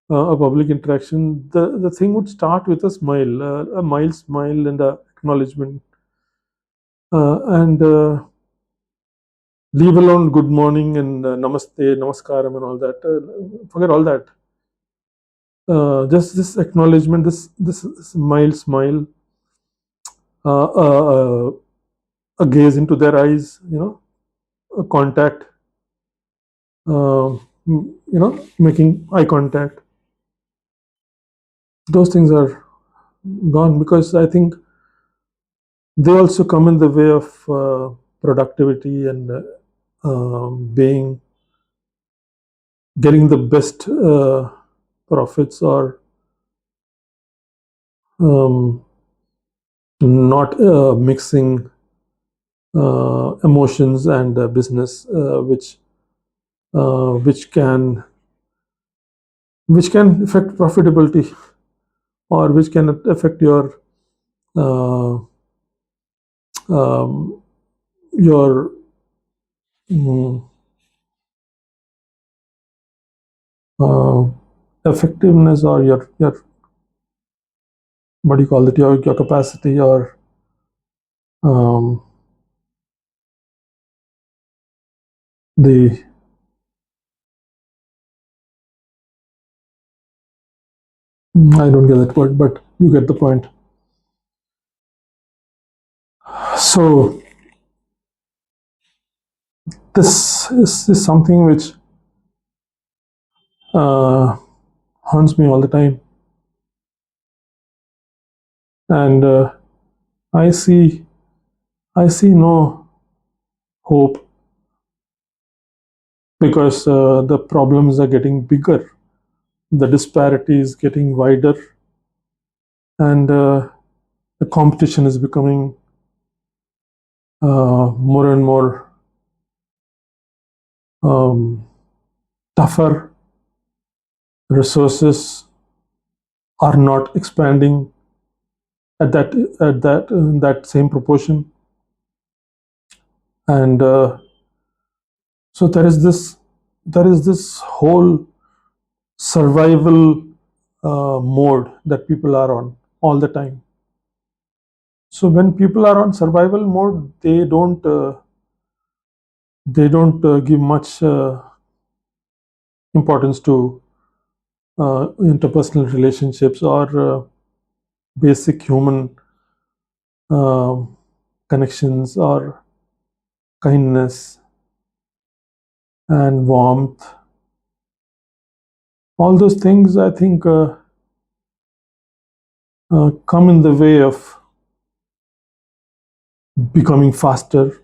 a public interaction, the thing would start with a mild smile and a acknowledgement, and leave alone good morning and namaste, namaskaram, and all that. Forget all that. Just this acknowledgement, this mild smile, uh, uh, uh, a gaze into their eyes, a contact, making eye contact. Those things are gone because I think they also come in the way of productivity and being getting the best profits, or um, not mixing emotions and business, which can affect profitability, or which can affect uh, um, your mm, uh, effectiveness, or your what do you call it, your capacity, or um, the I don't get that word, but you get the point. So this is something which uh, haunts me all the time, and I see I see no hope, because the problems are getting bigger the disparity is getting wider, and the competition is becoming more and more um, tougher. Resources are not expanding at that in that same proportion, and so there is this whole survival mode that people are on all the time. So when people are on survival mode, they don't give much importance to interpersonal relationships or basic human um connections or kindness and warmth. All those things, I think, come in the way of becoming faster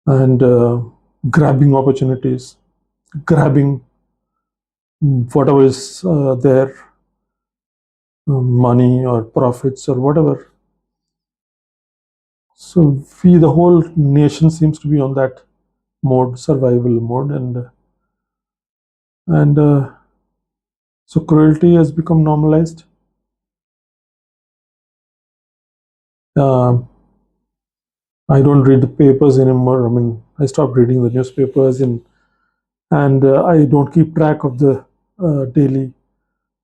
and grabbing opportunities, grabbing whatever is there, money or profits or whatever. So the whole nation seems to be on that mode, survival mode, and so cruelty has become normalized. Uh, I don't read the papers anymore. I mean, I stopped reading the newspapers, and I don't keep track of the daily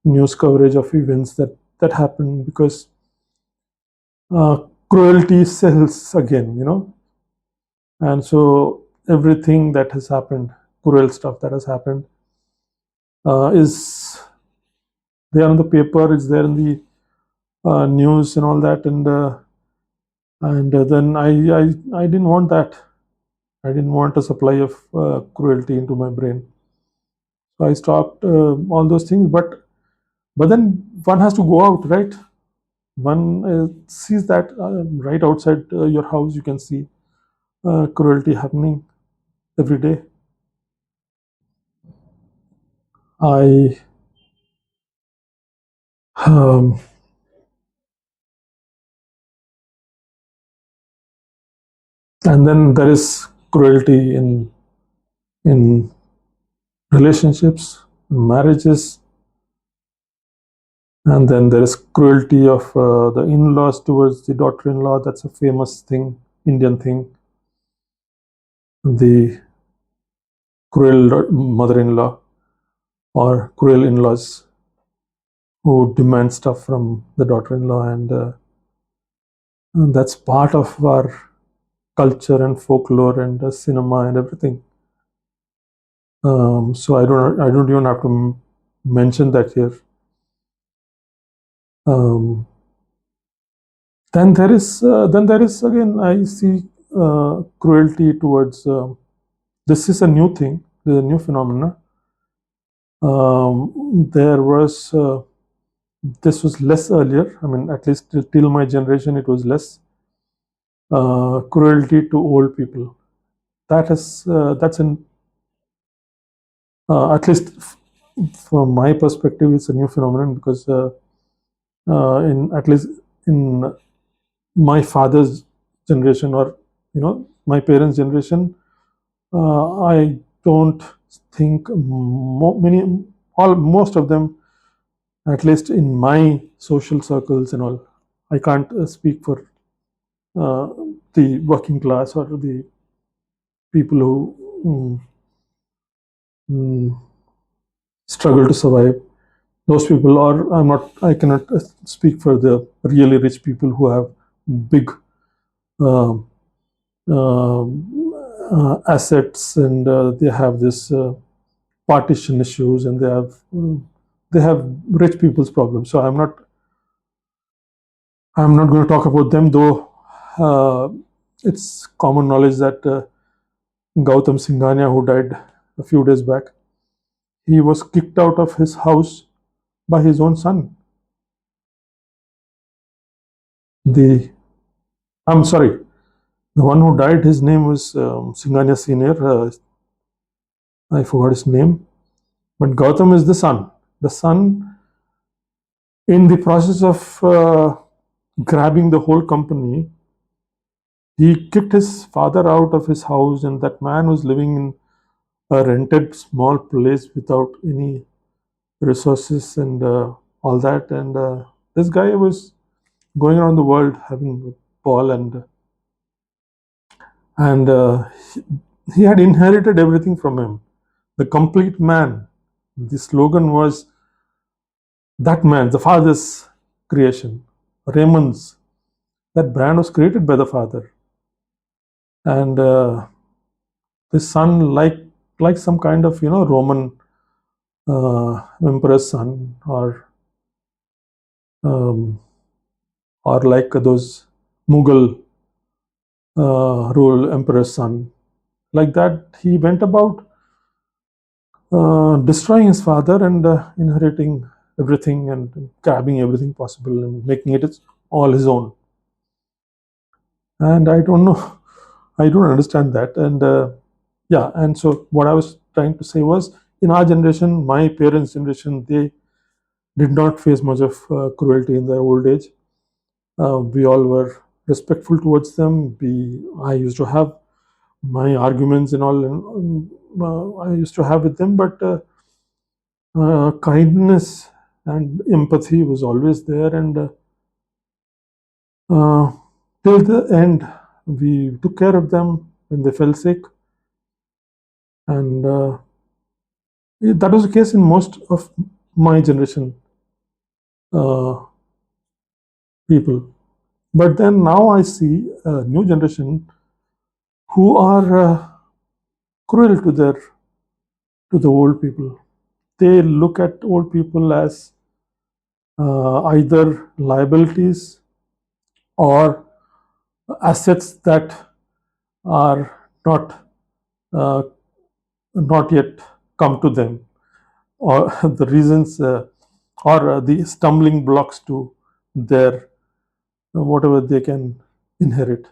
news coverage of events that happen, because uh, cruelty sells again, and so everything that has happened, cruel stuff that has happened, is there on the paper, it's there in the news and all that, and then I didn't want that. I didn't want a supply of cruelty into my brain, so I stopped all those things. But then one has to go out, right? One sees that right outside your house, you can see cruelty happening every day. I um, and then there is cruelty in relationships, marriages, and then there is cruelty of the in-laws towards the daughter-in-law. That's a famous thing, Indian thing. The cruel mother-in-law or cruel in-laws who demand stuff from the daughter-in-law, and that's part of our culture and folklore and cinema and everything. So I don't even have to mention that here. Um, then there is again, I see cruelty towards. This is a new thing. This is a new phenomena. There was this was less earlier. I mean, at least till my generation, it was less cruelty to old people. That's in at least from my perspective, it's a new phenomenon, because in at least in my father's generation, or my parents' generation, I don't think many, all most of them, at least in my social circles and all. I can't speak for uh, the working class or the people who mm, struggle to survive. Those people, or I cannot speak for the really rich people who have big uh, uh, assets, and they have this partition issues, and they have rich people's problems. So I'm not going to talk about them, though. It's common knowledge that Gautam Singhania, who died a few days back, he was kicked out of his house by his own son. The I'm sorry, the one who died, his name was Singhania Senior. I forgot his name, but Gautam is the son. the son, in the process of grabbing the whole company, he kicked his father out of his house, and that man was living in a rented small place without any resources and all that. And this guy was going around the world having ball, and he had inherited everything from him. The complete man. The slogan was that man, the father's creation. Raymond's. That brand was created by the father, and the son, like some kind of Roman emperor's son, um, or like those Mughal rule emperor's son. Like that, he went about destroying his father and inheriting everything and grabbing everything possible and making it all his own. And I don't know, I don't understand that. And yeah, and so what I was trying to say was, in our generation, my parents' generation, they did not face much of cruelty in their old age. We all were respectful towards them. I used to have my arguments and all, and I used to have with them, but kindness and empathy was always there, and uh, till the end, we took care of them when they fell sick, and that was the case in most of my generation uh, people. But then now I see a new generation who are cruel to the old people. They look at old people as either liabilities or assets that are uh, not yet come to them, or the reasons or the stumbling blocks to their whatever they can inherit.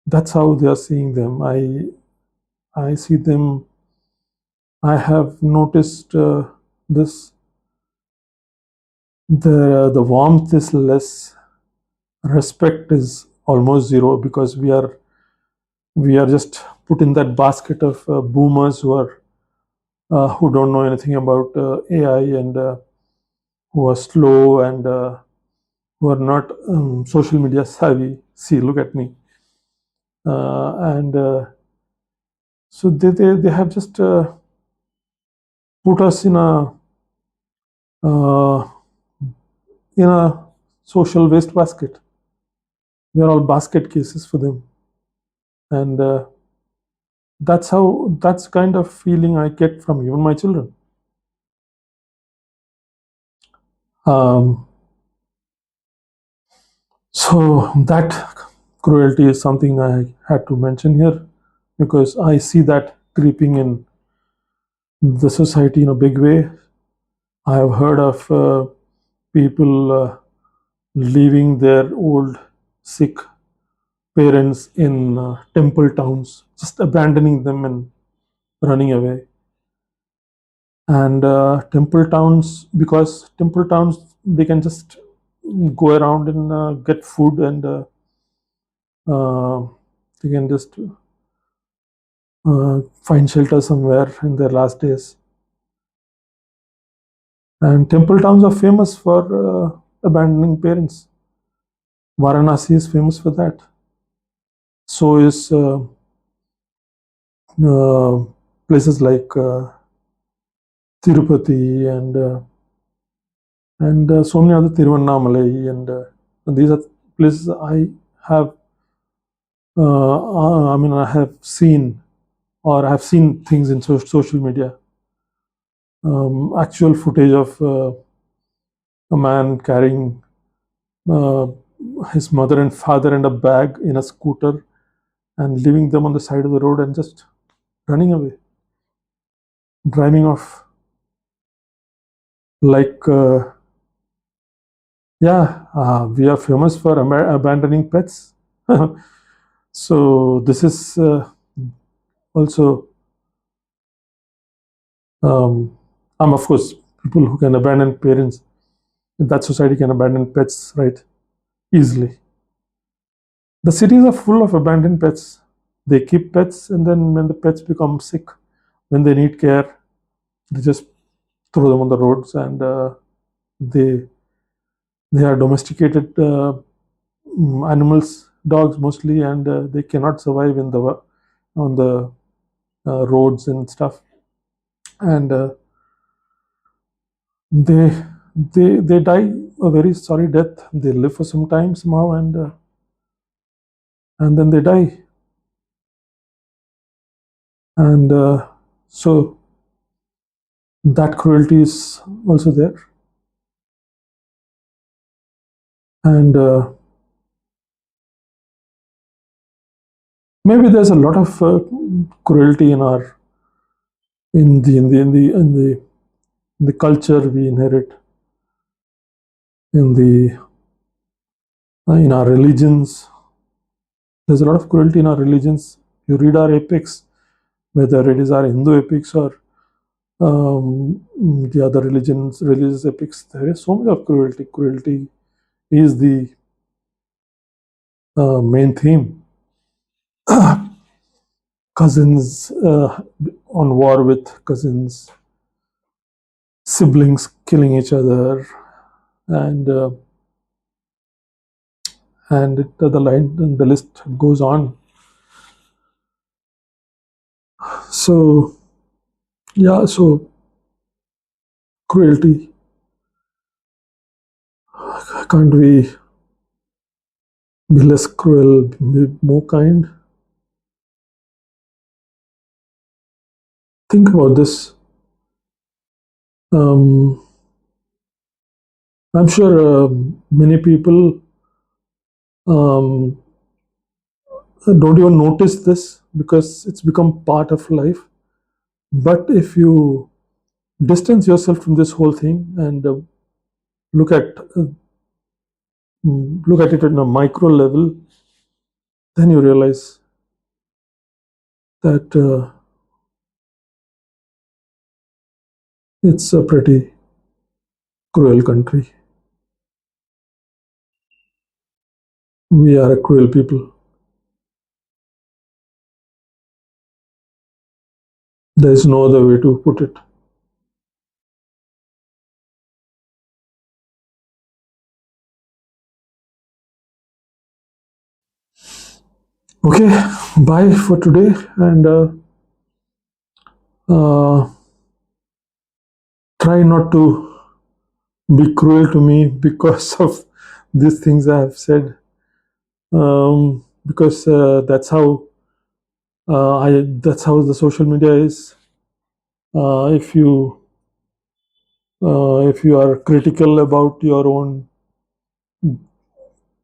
That's how they are seeing them. I see them. I have noticed this. The warmth is less. Respect is almost zero, because we are just put in that basket of boomers who don't know anything about AI, and who are slow, and who are not social media savvy. See, look at me. And so they have just put us uh, in a social waste basket. We are all basket cases for them, and that's kind of feeling I get from even my children. Um, so that cruelty is something I had to mention here, because I see that creeping in the society in a big way. I have heard of people leaving their old sick parents in temple towns, just abandoning them and running away. And temple towns, because temple towns, they can just go around and get food, and uh, they can just find shelter somewhere in their last days. And temple towns are famous for abandoning parents. Varanasi is famous for that. So is uh, places like Tirupati, and so many other, Tiruvannamalai, and these are places I have. I mean, I have seen, or I have seen things in social media. Actual footage of a man carrying uh, his mother and father and a bag in a scooter, and leaving them on the side of the road and just running away, driving off. Like, yeah, we are famous for abandoning pets. So this is also um, Of course, people who can abandon parents in that society can abandon pets, right? Easily. The cities are full of abandoned pets. They keep pets, and then when the pets become sick, when they need care, they just throw them on the roads, and they they are domesticated animals, dogs mostly, and they cannot survive in the on the roads and stuff. And they they die a very sorry death. They live for some time somehow, and then they die. And so that cruelty is also there. And maybe there's a lot of cruelty in our in the culture we inherit, in the in our religions. There's a lot of cruelty in our religions. You read our epics, whether it is our Hindu epics or the other religious epics. There is so much of cruelty. Cruelty is the main theme. Cousins on war with cousins, siblings killing each other, and the list goes on. So yeah, so cruelty. Can't we be less cruel, be more kind? Think about this. Um, I'm sure many people um, don't even notice this because it's become part of life. But if you distance yourself from this whole thing and look at look at it on a micro level, then you realize that it's a pretty cruel country. We are a cruel people. There is no other way to put it. Okay, bye for today, and uh, try not to be cruel to me because of these things I have said. Because that's how the social media is. If you are critical about your own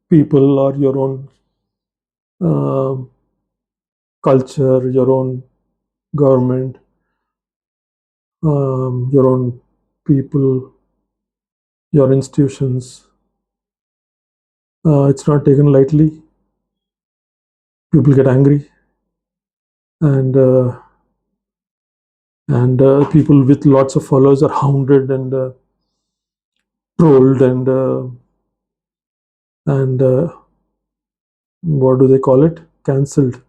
people or your own uh, culture, your own government, your own people, your institutions, it's not taken lightly. People get angry, and people with lots of followers are hounded and trolled and what do they call it? Cancelled.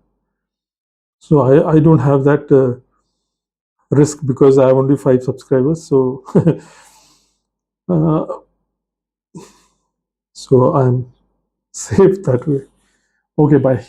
So I don't have that risk because I have only 5 subscribers. So uh, so I'm safe that way. Okay, bye.